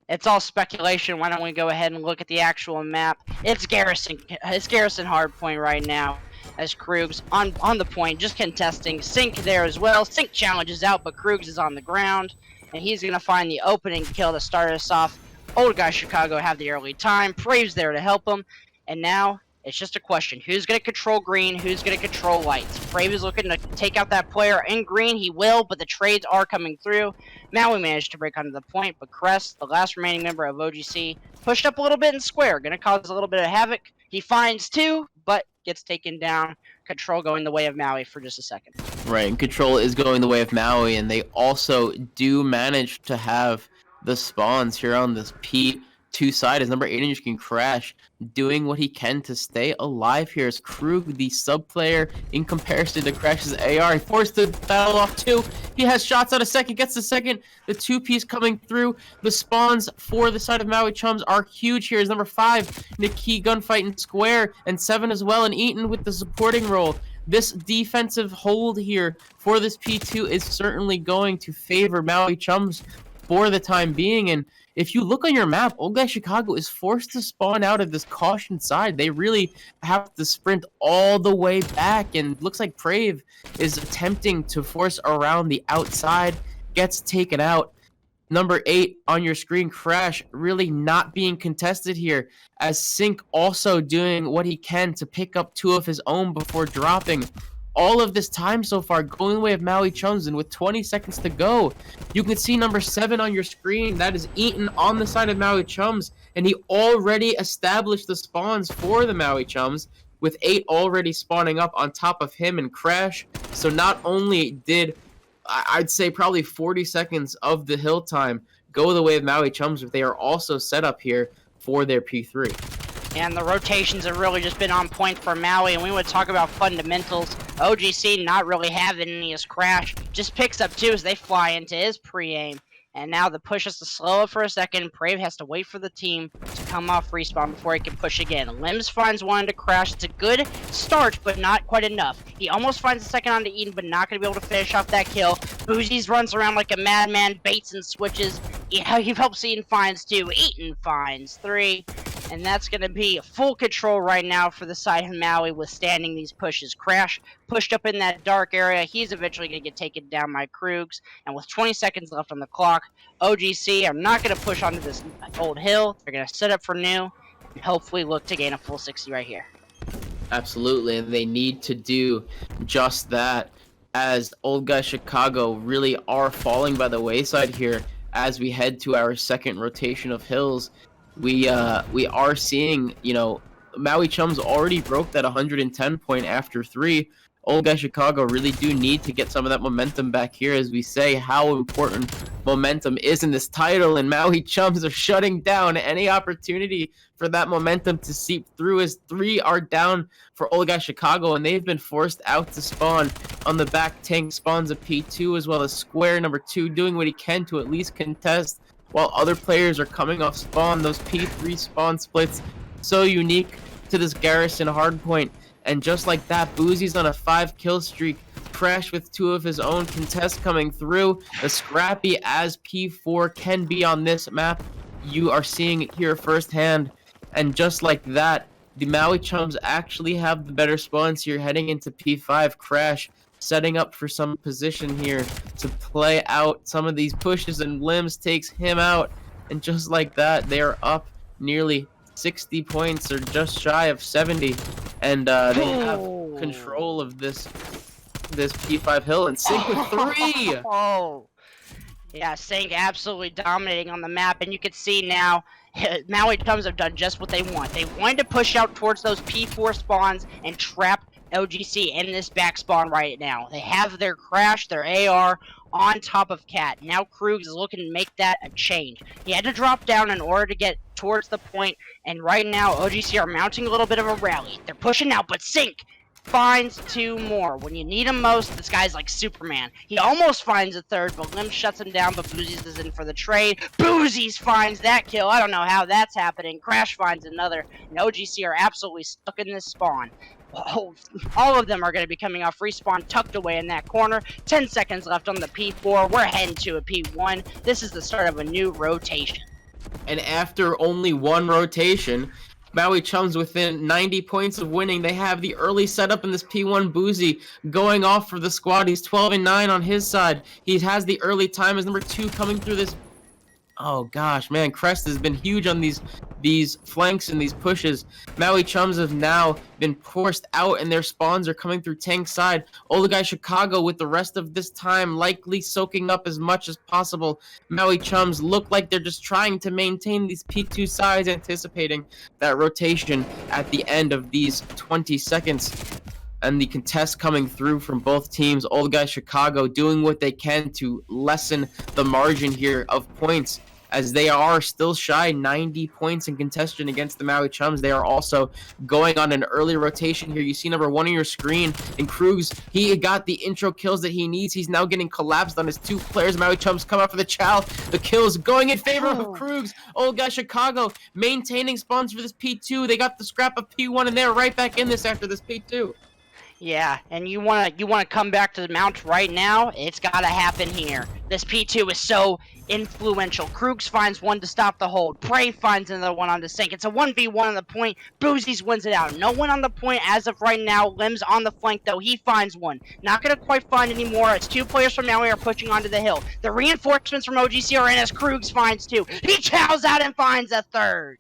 it's all speculation. Why don't we go ahead and look at the actual map? It's Garrison Hardpoint right now, as Krugs on the point, just contesting. Sync there as well. Sync challenges out, but Krugs is on the ground, and he's going to find the opening kill to start us off. Old Guy Chicago have the early time. Brave's there to help him, and now it's just a question. Who's going to control green? Who's going to control whites? Brave is looking to take out that player in green. He will, but the trades are coming through. Maui managed to break onto the point, but Crest, the last remaining member of OGC, pushed up a little bit in square. Going to cause a little bit of havoc. He finds 2, but gets taken down. Control going the way of Maui for just a second. Right, and Control is going the way of Maui, and they also do manage to have the spawns here on this P2 side as number 8 can Crash, doing what he can to stay alive here as Krug, the sub player, in comparison to Crash's AR. He forced to battle off 2. He has shots out a second, gets the second. The 2-piece coming through. The spawns for the side of Maui Chums are huge here as number 5, Nikki gunfight in square, and 7 as well, and Eaton with the supporting role. This defensive hold here for this P2 is certainly going to favor Maui Chums for the time being, and if you look on your map, Old Guy Chicago is forced to spawn out of this caution side. They really have to sprint all the way back, and looks like Brave is attempting to force around the outside, gets taken out. Number 8 on your screen, Crash, really not being contested here, as Sync also doing what he can to pick up 2 of his own before dropping. All of this time so far going the way of Maui Chums, and with 20 seconds to go, you can see number 7 on your screen. That is Eaton on the side of Maui Chums, and he already established the spawns for the Maui Chums, with 8 already spawning up on top of him and Crash. So not only did, I'd say, probably 40 seconds of the hill time go the way of Maui Chums, but they are also set up here for their P3. And the rotations have really just been on point for Maui, and we would talk about fundamentals. OGC not really having any as Crash. Just picks up 2 as they fly into his pre-aim. And now the push is to slow up for a second. Brave has to wait for the team to come off respawn before he can push again. Limbs finds 1 to Crash. It's a good start, but not quite enough. He almost finds a second onto Eden, but not going to be able to finish off that kill. Boozies runs around like a madman, baits and switches. He helps Eden finds 2. Eaton finds 3. and that's going to be full control right now for the side of Maui, withstanding these pushes. Crash pushed up in that dark area. He's eventually going to get taken down by Krugs, and with 20 seconds left on the clock, OGC are not going to push onto this old hill. They're going to set up for new and hopefully look to gain a full 60 right here. Absolutely, and they need to do just that, as Old Guy Chicago really are falling by the wayside here as we head to our second rotation of hills. We are seeing, Maui Chums already broke that 110 point after 3. Old Guy Chicago really do need to get some of that momentum back here, as we say how important momentum is in this title, and Maui Chums are shutting down any opportunity for that momentum to seep through, as 3 are down for Old Guy Chicago, and they've been forced out to spawn on the back tank spawns of P2, as well as Square number 2 doing what he can to at least contest, while other players are coming off spawn. Those P3 spawn splits, so unique to this Garrison hardpoint. And just like that, Boozy's on a 5-kill streak. Crash with 2 of his own contests coming through. As scrappy as P4 can be on this map, you are seeing it here firsthand. And just like that, the Maui Chums actually have the better spawns here heading into P5. Crash setting up for some position here to play out some of these pushes, and Limbs takes him out. And just like that, they are up nearly 60 points, or just shy of 70, and they have control of this P5 hill, and Sync with 3. Oh, yeah, Sync absolutely dominating on the map, and you can see now Maui Chums have done just what they want. They wanted to push out towards those P4 spawns and trap OGC in this back spawn right now. They have their Crash, their AR on top of Cat. Now Krugs is looking to make that a change. He had to drop down in order to get towards the point, and right now OGC are mounting a little bit of a rally. They're pushing out, but Sync finds 2 more. When you need him most, this guy's like Superman. He almost finds a third, but Lim shuts him down, but Boozies is in for the trade. Boozies finds that kill. I don't know how that's happening. Crash finds another, and OGC are absolutely stuck in this spawn. Oh, all of them are going to be coming off respawn, tucked away in that corner. 10 seconds left on the P4. We're heading to a P1. This is the start of a new rotation. And after only 1 rotation, Maui Chums within 90 points of winning. They have the early setup in this P1. Boozy going off for the squad. He's 12-9 on his side. He has the early time as number 2 coming through this. Oh gosh, man, Crest has been huge on these flanks and these pushes. Maui Chums have now been forced out, and their spawns are coming through tank side. Old Guy Chicago with the rest of this time likely soaking up as much as possible. Maui Chums look like they're just trying to maintain these P2 sides, anticipating that rotation at the end of these 20 seconds. And the contest coming through from both teams. Old Guy Chicago doing what they can to lessen the margin here of points, as they are still shy 90 points in contention against the Maui Chums. They are also going on an early rotation here. You see number 1 on your screen, and Krugs, he got the intro kills that he needs. He's now getting collapsed on his 2 players. Maui Chums come out for the chow. The kills going in favor of Krugs. Old Guy Chicago maintaining spawns for this P2. They got the scrap of P1, and they're right back in this after this P2. Yeah, and you wanna come back to the mount right now? It's gotta happen here. This P2 is so influential. Krugs finds 1 to stop the hold. Prey finds another 1 on the Sync. It's a 1v1 on the point. Boozies wins it out. No one on the point as of right now. Lim's on the flank though. He finds 1. Not gonna quite find any more. It's 2 players from Maui are pushing onto the hill. The reinforcements from OGC are in as Krugs finds 2. He chows out and finds a 3rd.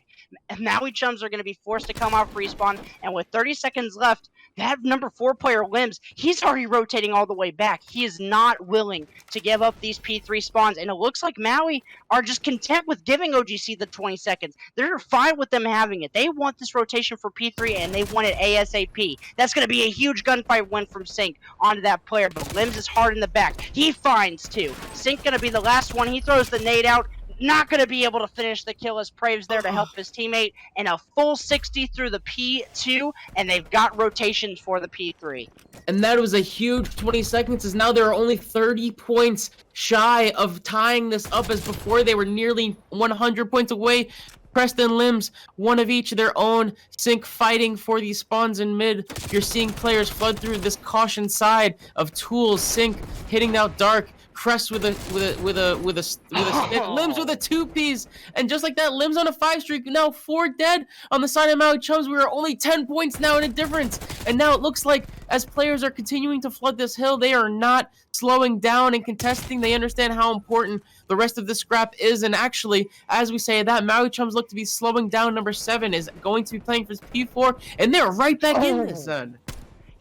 Maui Chums are going to be forced to come off respawn, and with 30 seconds left, that number 4 player Limbs, he's already rotating all the way back. He is not willing to give up these P3 spawns, and it looks like Maui are just content with giving OGC the 20 seconds. They're fine with them having it. They want this rotation for P3, and they want it ASAP. That's going to be a huge gunfight win from Sync onto that player, but Limbs is hard in the back. He finds 2. Sync going to be the last one. He throws the nade out. Not going to be able to finish the kill as Prave's there to help his teammate, and a full 60 through the P2, and they've got rotations for the P3. And that was a huge 20 seconds, as now there are only 30 points shy of tying this up, as before they were nearly 100 points away. Preston Limbs, 1 of each of their own. Sync fighting for these spawns in mid. You're seeing players flood through this caution side of tools. Sync hitting out dark. Crest with a stick, Limbs with a 2-piece, and just like that, Limbs on a 5 streak. Now 4 dead on the side of Maui Chums. We are only 10 points now in a difference, and now it looks like as players are continuing to flood this hill, they are not slowing down and contesting. They understand how important the rest of this scrap is, and actually, as we say that, Maui Chums look to be slowing down. Number 7 is going to be playing for his P4, and they're right back in this then.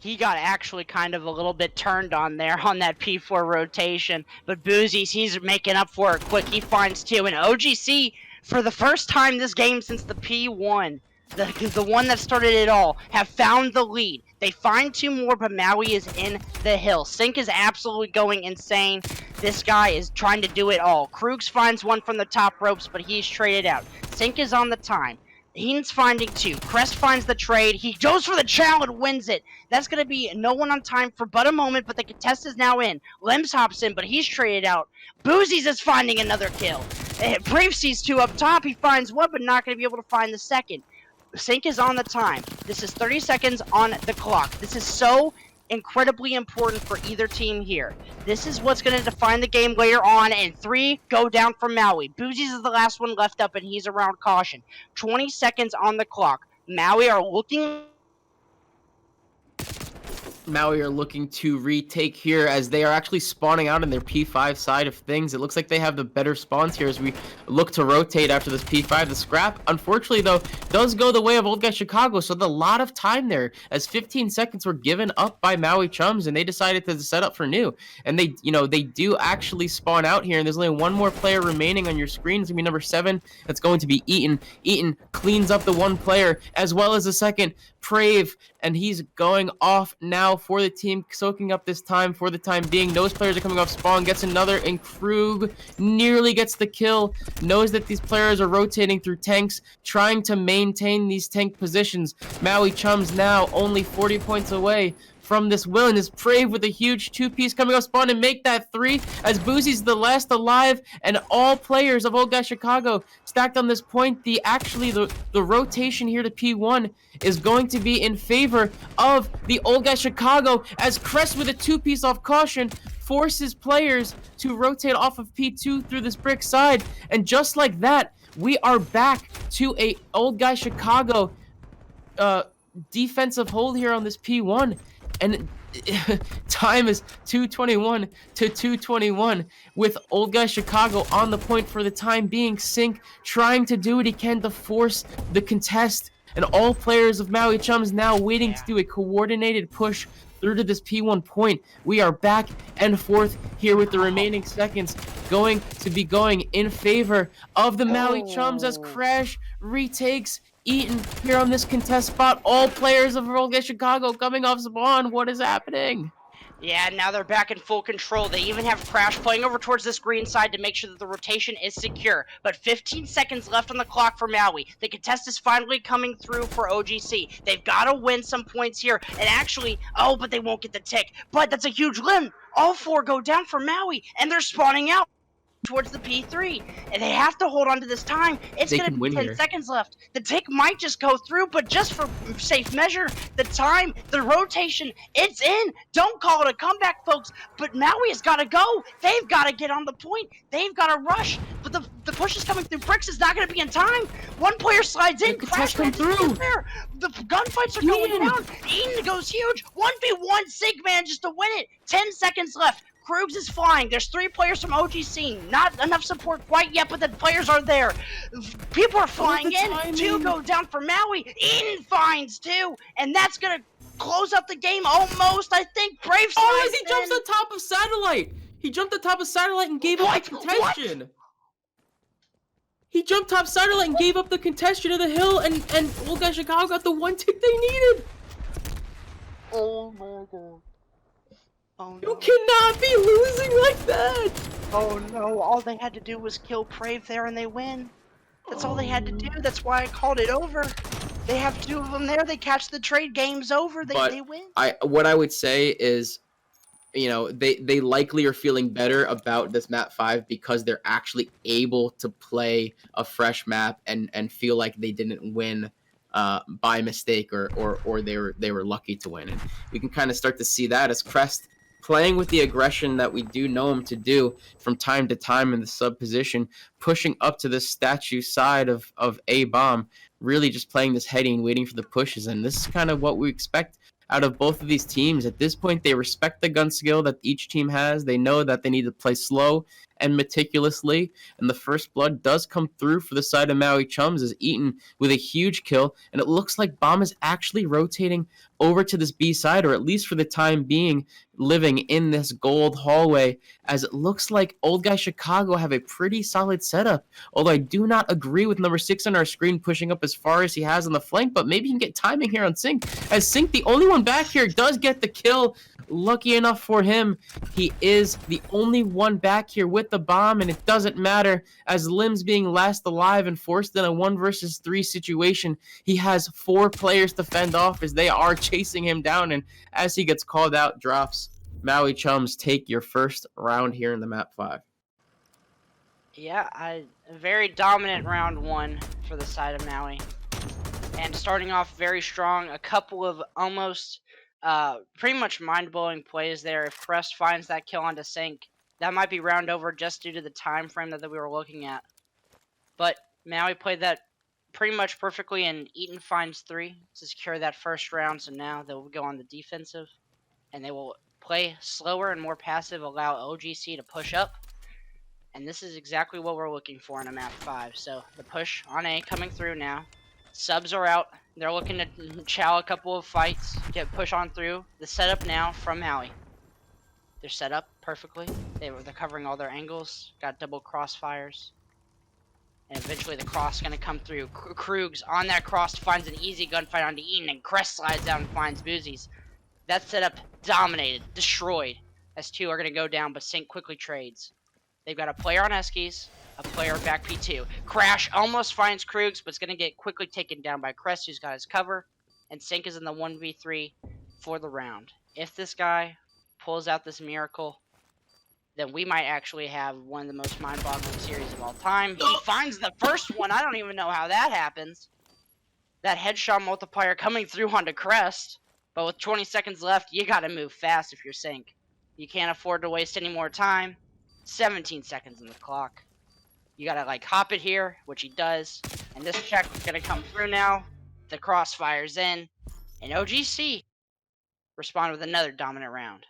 He got actually kind of a little bit turned on there on that P4 rotation, but Boozies, he's making up for it quick. He finds 2, and OGC, for the first time this game since the P1, the one that started it all, have found the lead. They find 2 more, but Maui is in the hill. Sync is absolutely going insane. This guy is trying to do it all. Krugs finds 1 from the top ropes, but he's traded out. Sync is on the time. Heen's finding 2. Crest finds the trade. He goes for the chow and wins it. That's going to be no one on time for but a moment, but the contest is now in. Lems hops in, but he's traded out. Boozies is finding another kill. Brave sees 2 up top. He finds 1, but not going to be able to find the second. Sync is on the time. This is 30 seconds on the clock. This is so incredibly important for either team here. This is what's going to define the game later on, and 3 go down for Maui. Boozies is the last one left up, and he's around caution. 20 seconds on the clock. Maui are looking to retake here as they are actually spawning out in their P5 side of things. It looks like they have the better spawns here as we look to rotate after this P5. The scrap, unfortunately, though, does go the way of Old Guy Chicago, so a lot of time there as 15 seconds were given up by Maui Chums, and they decided to set up for new. And they do actually spawn out here, and there's only 1 more player remaining on your screen. It's going to be number 7. That's going to be Eaton. Eaton cleans up the 1 player as well as the second, Prave, and he's going off now for the team, soaking up this time for the time being. Those players are coming off spawn, gets another, and Krug nearly gets the kill. Knows that these players are rotating through tanks, trying to maintain these tank positions. Maui Chums now only 40 points away from this win is Prave with a huge 2-piece coming off spawn and make that 3 as Boozy's the last alive, and all players of Old Guy Chicago stacked on this point. The rotation here to P1 is going to be in favor of the Old Guy Chicago as Crest with a 2-piece off caution forces players to rotate off of P2 through this brick side, and just like that, we are back to a Old Guy Chicago defensive hold here on this P1. And time is 2:21 to 2:21 with Old Guy Chicago on the point for the time being. Sync trying to do what he can to force the contest, and all players of Maui Chums now waiting to do a coordinated push through to this P1 point. We are back and forth here with the remaining seconds going to be going in favor of the Maui Chums as Crash retakes Eaton here on this contest spot. All players of Old Guy Chicago coming off spawn. What is happening? Yeah, now they're back in full control. They even have Crash playing over towards this green side to make sure that the rotation is secure. But 15 seconds left on the clock for Maui. The contest is finally coming through for OGC. They've got to win some points here. And actually, but they won't get the tick. But that's a huge limb. All 4 go down for Maui, and they're spawning out towards the P3, and they have to hold on to this time. It's going to be 10 seconds left. The tick might just go through, but just for safe measure, the time, the rotation, it's in. Don't call it a comeback, folks, but Maui has got to go. They've got to get on the point. They've got to rush, but the push is coming through bricks. Is not going to be in time. 1 player slides in. Crash come through. The gunfights are going down. Eden goes huge. 1v1 Sigman just to win it. 10 seconds left. Krugs is flying. There's 3 players from OGC. Not enough support quite yet, but the players are there. People are flying in. 2 go down for Maui. Eden finds 2, and that's going to close up the game almost. I think Brave slides he jumps on top of Satellite. He jumped on top of Satellite and gave up the contention. What? He jumped top Satellite and gave up the contention of the hill, and Old Guy Chicago got the 1 tick they needed. Oh my god. Oh, no. You cannot be losing like that! Oh no, all they had to do was kill Prave there and they win. That's all they had to do. That's why I called it over. They have 2 of them there. They catch the trade. Game's over. They win. What I would say is, they likely are feeling better about this map 5 because they're actually able to play a fresh map and feel like they didn't win by mistake or they were lucky to win. And we can kind of start to see that as Crest playing with the aggression that we do know him to do from time to time in the sub position, pushing up to the statue side of A-bomb, really just playing this heading, waiting for the pushes. And this is kind of what we expect out of both of these teams. At this point, they respect the gun skill that each team has. They know that they need to play slow and meticulously. And the first blood does come through for the side of Maui Chums, is Eaton with a huge kill. And it looks like Bomb is actually rotating over to this B side, or at least for the time being, living in this gold hallway, as it looks like Old Guy Chicago have a pretty solid setup. Although I do not agree with number 6 on our screen pushing up as far as he has on the flank, but maybe he can get timing here on Sync, as Sync, the only one back here, does get the kill. Lucky enough for him, he is the only one back here with the bomb, and it doesn't matter, as Lim's being last alive and forced in a 1 versus 3 situation. He has 4 players to fend off as they are chasing him down, and as he gets called out, drops. Maui Chums take your first round here in the map 5. Yeah, a very dominant round 1 for the side of Maui. And starting off very strong, a couple of almost pretty much mind-blowing plays there. If Crest finds that kill onto Sync, that might be round over just due to the time frame that we were looking at. But Maui played that pretty much perfectly, and Eaton finds 3 to secure that first round. So now they'll go on the defensive, and they will play slower and more passive, allow OGC to push up. And this is exactly what we're looking for in a map 5. So the push on A coming through now. Subs are out. They're looking to chow a couple of fights, get push on through. The setup now from Maui. They're set up perfectly. They're covering all their angles. Got double crossfires. And eventually the cross is going to come through. Krugs on that cross finds an easy gunfight onto Eaton, and Crest slides down and finds Boozies. That setup dominated, destroyed, as 2 are going to go down, but Sync quickly trades. They've got a player on Eskies, a player back P2. Crash almost finds Krugs, but it's going to get quickly taken down by Crest, who's got his cover, and Sync is in the 1v3 for the round. If this guy pulls out this miracle, then we might actually have one of the most mind-boggling series of all time. He finds the first one. I don't even know how that happens. That headshot multiplier coming through onto Crest. But with 20 seconds left, you gotta move fast if you're Sync. You can't afford to waste any more time. 17 seconds on the clock. You gotta hop it here, which he does. And this check is gonna come through now. The crossfire's in. And OGC respond with another dominant round.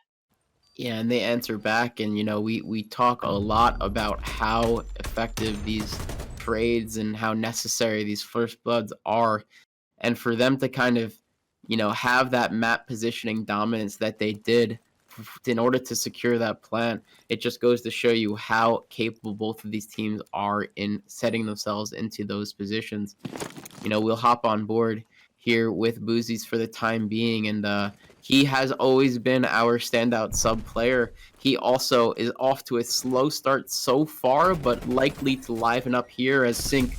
Yeah, and they answer back, and we talk a lot about how effective these trades and how necessary these first bloods are. And for them to kind of have that map positioning dominance that they did in order to secure that plant, it just goes to show you how capable both of these teams are in setting themselves into those positions. We'll hop on board here with Boozies for the time being, and he has always been our standout sub player. He also is off to a slow start so far, but likely to liven up here as Sync,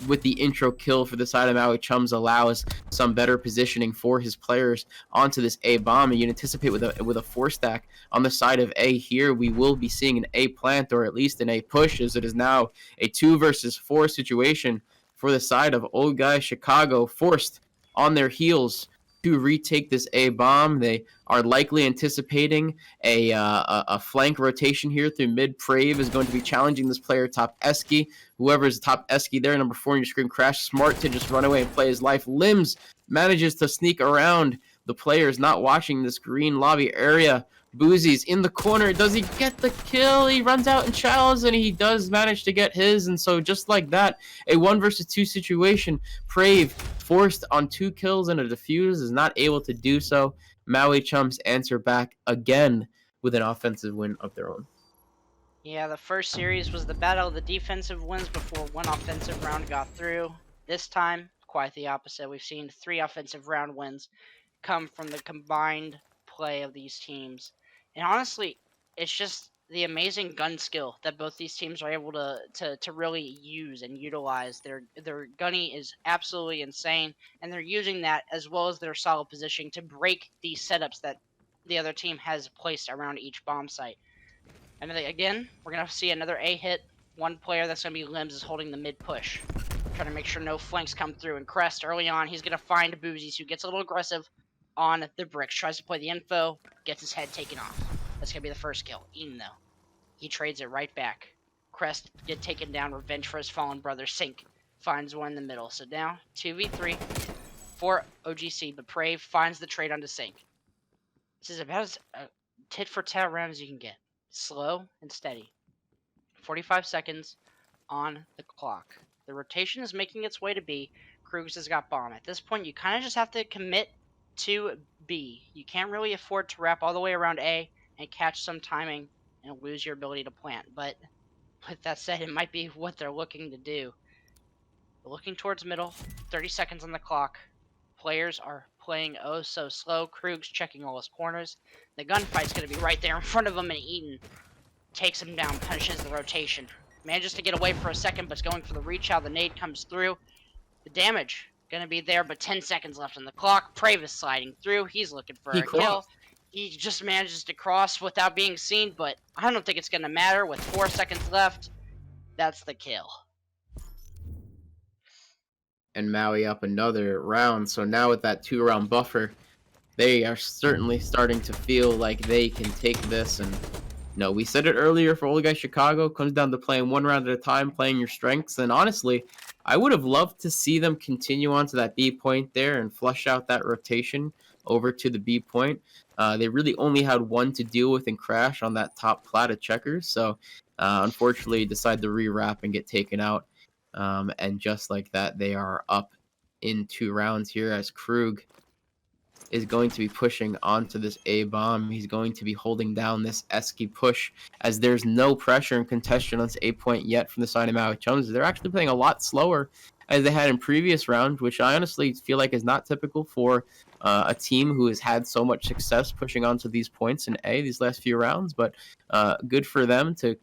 with the intro kill for the side of Maui Chums, allows some better positioning for his players onto this A bomb. And you'd anticipate with a 4-stack on the side of A here, we will be seeing an A plant, or at least an A push, as it is now a 2 versus 4 situation for the side of Old Guy Chicago, forced on their heels to retake this A bomb. They are likely anticipating a flank rotation here through mid. Prave is going to be challenging this player top Esky. Whoever is top Esky there, number 4 on your screen, Crash, smart to just run away and play his life. Limbs manages to sneak around the players not watching this green lobby area. Boozies in the corner. Does he get the kill? He runs out and chows, and he does manage to get his. And so just like that, a 1 versus 2 situation. Prave, forced on 2 kills and a defuse, is not able to do so. Maui Chums answer back again with an offensive win of their own. Yeah, the first series was the battle of the defensive wins before one offensive round got through. This time, quite the opposite. We've seen 3 offensive round wins come from the combined play of these teams. And honestly, it's just the amazing gun skill that both these teams are able to really use and utilize. Their gunny is absolutely insane, and they're using that as well as their solid positioning to break these setups that the other team has placed around each bomb site. And then again, we're going to see another A hit. One player that's going to be Limbs is holding the mid push, trying to make sure no flanks come through. And Crest, early on, he's going to find Boozies, who gets a little aggressive on the bricks, tries to play the info, gets his head taken off. That's going to be the first kill. Eaton, though. He trades it right back. Crest get taken down. Revenge for his fallen brother. Sink finds one in the middle. So now 2v3 for OGC. But Brave finds the trade onto Sink. This is about as tit for tat round as you can get. Slow and steady. 45 seconds on the clock. The rotation is making its way to B. Krugs has got bomb. At this point, you kind of just have to commit to B. You can't really afford to wrap all the way around A and catch some timing and lose your ability to plant. But with that said, it might be what they're looking to do. They're looking towards middle. 30 seconds on the clock. Players are playing oh so slow. Krug's checking all his corners. The gunfight's going to be right there in front of him, and Eaton takes him down, punishes the rotation. Manages to get away for a second, but's going for the reach out. The nade comes through. The damage going to be there, but 10 seconds left on the clock. Brave is sliding through. He's looking for a kill. He just manages to cross without being seen, but I don't think it's going to matter. With 4 seconds left, that's the kill. And Maui up another round. So now with that 2-round buffer, they are certainly starting to feel like they can take this. And no, we said it earlier for Old Guy Chicago, comes down to playing one round at a time, playing your strengths. And honestly, I would have loved to see them continue on to that B point there and flush out that rotation over to the B point. They really only had one to deal with and crash on that top plat of checkers. So unfortunately, decide to re-wrap and get taken out. And just like that, they are up in 2 rounds here as Krug is going to be pushing onto this A bomb. He's going to be holding down this Esky push as there's no pressure and contention on this A point yet from the side of Maui Chums. They're actually playing a lot slower as they had in previous rounds, which I honestly feel like is not typical for a team who has had so much success pushing onto these points in A these last few rounds. But good for them to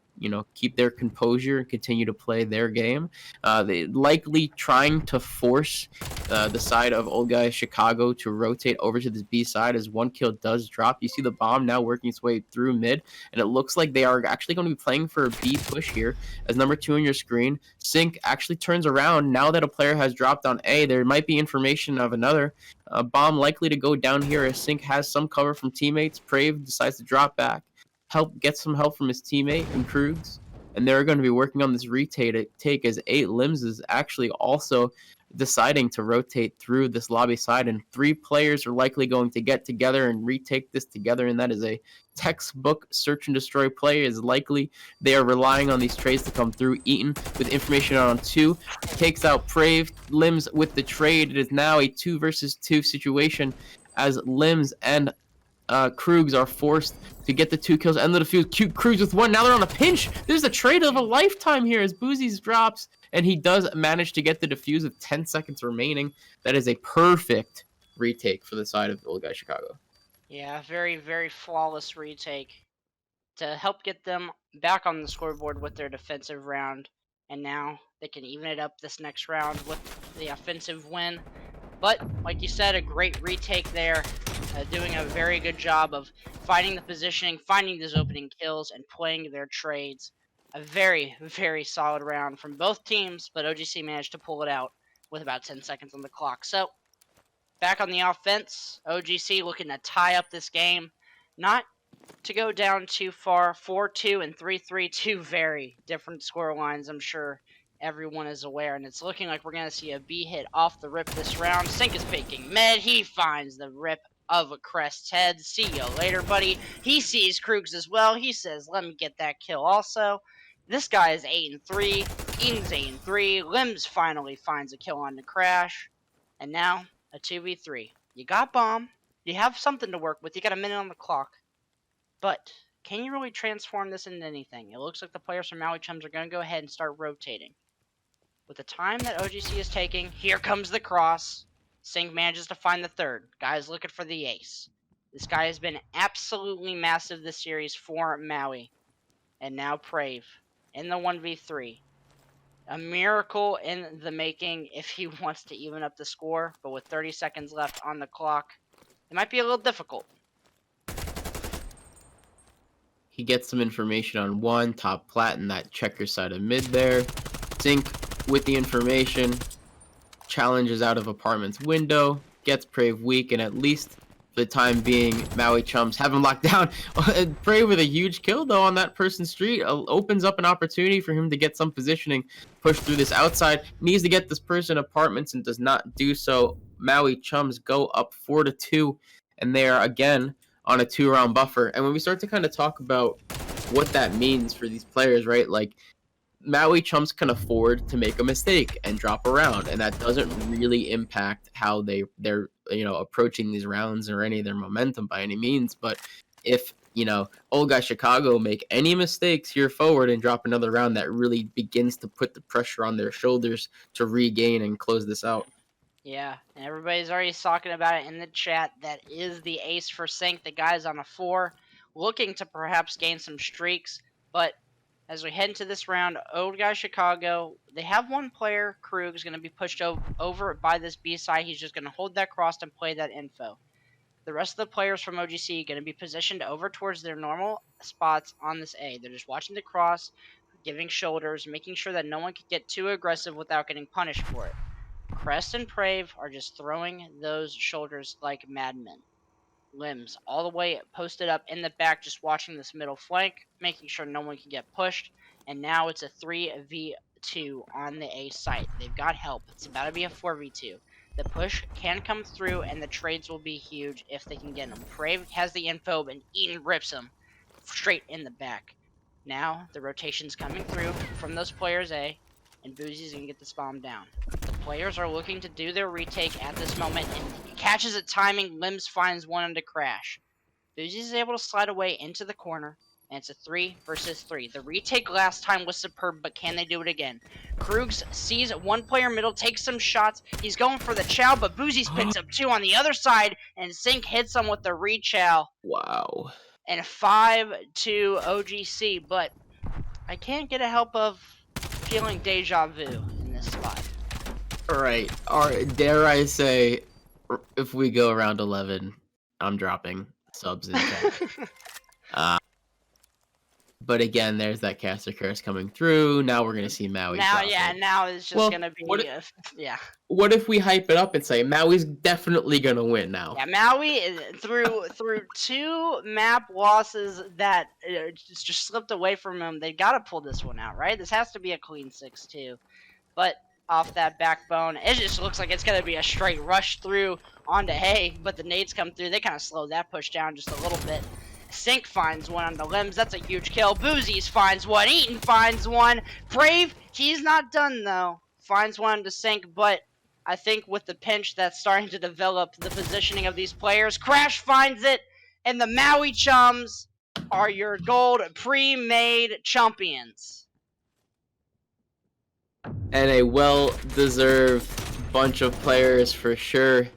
keep their composure and continue to play their game. They likely trying to force the side of Old Guy Chicago to rotate over to this B side as one kill does drop. You see the bomb now working its way through mid, and it looks like they are actually going to be playing for a B push here as number 2 on your screen. Sink actually turns around now that a player has dropped on A. There might be information of another bomb likely to go down here as Sink has some cover from teammates. Brave decides to drop back, get some help from his teammate and Krugs, and they're going to be working on this retake as 8 Limbs is actually also deciding to rotate through this lobby side, and 3 players are likely going to get together and retake this together, and that is a textbook search and destroy play. Is likely they are relying on these trades to come through. Eaton with information on 2 takes out Brave. Limbs with the trade. It is now a 2 versus 2 situation as Limbs and Krugs are forced to get the 2 kills and the defuse. Krugs with 1. Now they're on a pinch. There's a trade of a lifetime here as Boozy's drops, and he does manage to get the defuse with 10 seconds remaining. That is a perfect retake for the side of Old Guy Chicago. Yeah, very, very flawless retake to help get them back on the scoreboard with their defensive round. And now they can even it up this next round with the offensive win. But, like you said, a great retake there. Doing a very good job of finding the positioning, finding those opening kills, and playing their trades. A very, very solid round from both teams, but OGC managed to pull it out with about 10 seconds on the clock. So, back on the offense, OGC looking to tie up this game. Not to go down too far. 4-2 and 3-3, 2 very different score lines, I'm sure everyone is aware, and it's looking like we're going to see a B hit off the rip this round. Sink is faking med. He finds the rip of a Crest's head. See you later, buddy. He sees Krugs as well. He says, let me get that kill also. This guy is 8-3. Eaton's 8-3. Limbs finally finds a kill on the Crash. And now, a 2v3. You got bomb. You have something to work with. You got a minute on the clock. But can you really transform this into anything? It looks like the players from Maui Chums are going to go ahead and start rotating. With the time that OGC is taking, here comes the cross. Sink manages to find the 3rd. Guy's looking for the ace. This guy has been absolutely massive this series for Maui. And now Brave in the 1v3. A miracle in the making if he wants to even up the score. But with 30 seconds left on the clock, it might be a little difficult. He gets some information on 1 top plat in that checker side of mid there. Sink with the information, challenges out of apartment's window, gets Brave weak, and at least for the time being. Maui Chums have him locked down. Prey with a huge kill, though, on that person street. Opens up an opportunity for him to get some positioning, push through this outside. Needs to get this person apartments and does not do so. Maui Chums go up 4-2, and they are again on a 2-round buffer. And when we start to kind of talk about what that means for these players, right? Like, Maui Chums can afford to make a mistake and drop a round, and that doesn't really impact how they're approaching these rounds or any of their momentum by any means. But if old guy Chicago make any mistakes here forward and drop another round, that really begins to put the pressure on their shoulders to regain and close this out. Yeah, and everybody's already talking about it in the chat. That is the ace for Sync. The guy's on a 4, looking to perhaps gain some streaks. But as we head into this round, old guy Chicago, they have one player, Krug's going to be pushed over by this B side. He's just going to hold that cross and play that info. The rest of the players from OGC are going to be positioned over towards their normal spots on this A. They're just watching the cross, giving shoulders, making sure that no one can get too aggressive without getting punished for it. Crest and Prave are just throwing those shoulders like madmen. Limbs all the way posted up in the back, just watching this middle flank, making sure no one can get pushed. And now it's a 3v2 on the A site. They've got help. It's about to be a 4v2. The push can come through, and the trades will be huge if they can get them. Prave has the info, and Eaton rips him straight in the back. Now the rotation's coming through from those players A, and Boozy's going to get this bomb down. The players are looking to do their retake at this moment, and he catches it timing. Limbs finds one into Crash. Boozy's able to slide away into the corner, and it's a 3 versus 3. The retake last time was superb, but can they do it again? Krugs sees one player middle, takes some shots. He's going for the chow, but Boozy's picks up 2 on the other side, and Sync hits him with the rechow. Wow. And a 5-2 OGC, but I can't get a help of feeling deja vu in this spot. All right. Dare I say, if we go around 11, I'm dropping subs in chat. But again, there's that caster curse coming through. Now we're gonna see Maui. Now it's just gonna be yeah. What if we hype it up and say Maui's definitely gonna win now? Yeah, Maui through 2 map losses that just slipped away from him. They gotta pull this one out, right? This has to be a clean 6-2. But off that backbone, it just looks like it's gonna be a straight rush through onto A. But the nades come through. They kind of slow that push down just a little bit. Sync finds one on the limbs. That's a huge kill. Boozies finds one. Eaton finds one. Brave, he's not done though. Finds one to Sync, but I think with the pinch that's starting to develop, the positioning of these players, Crash finds it, and the Maui Chums are your gold pre-made champions. And a well-deserved bunch of players for sure.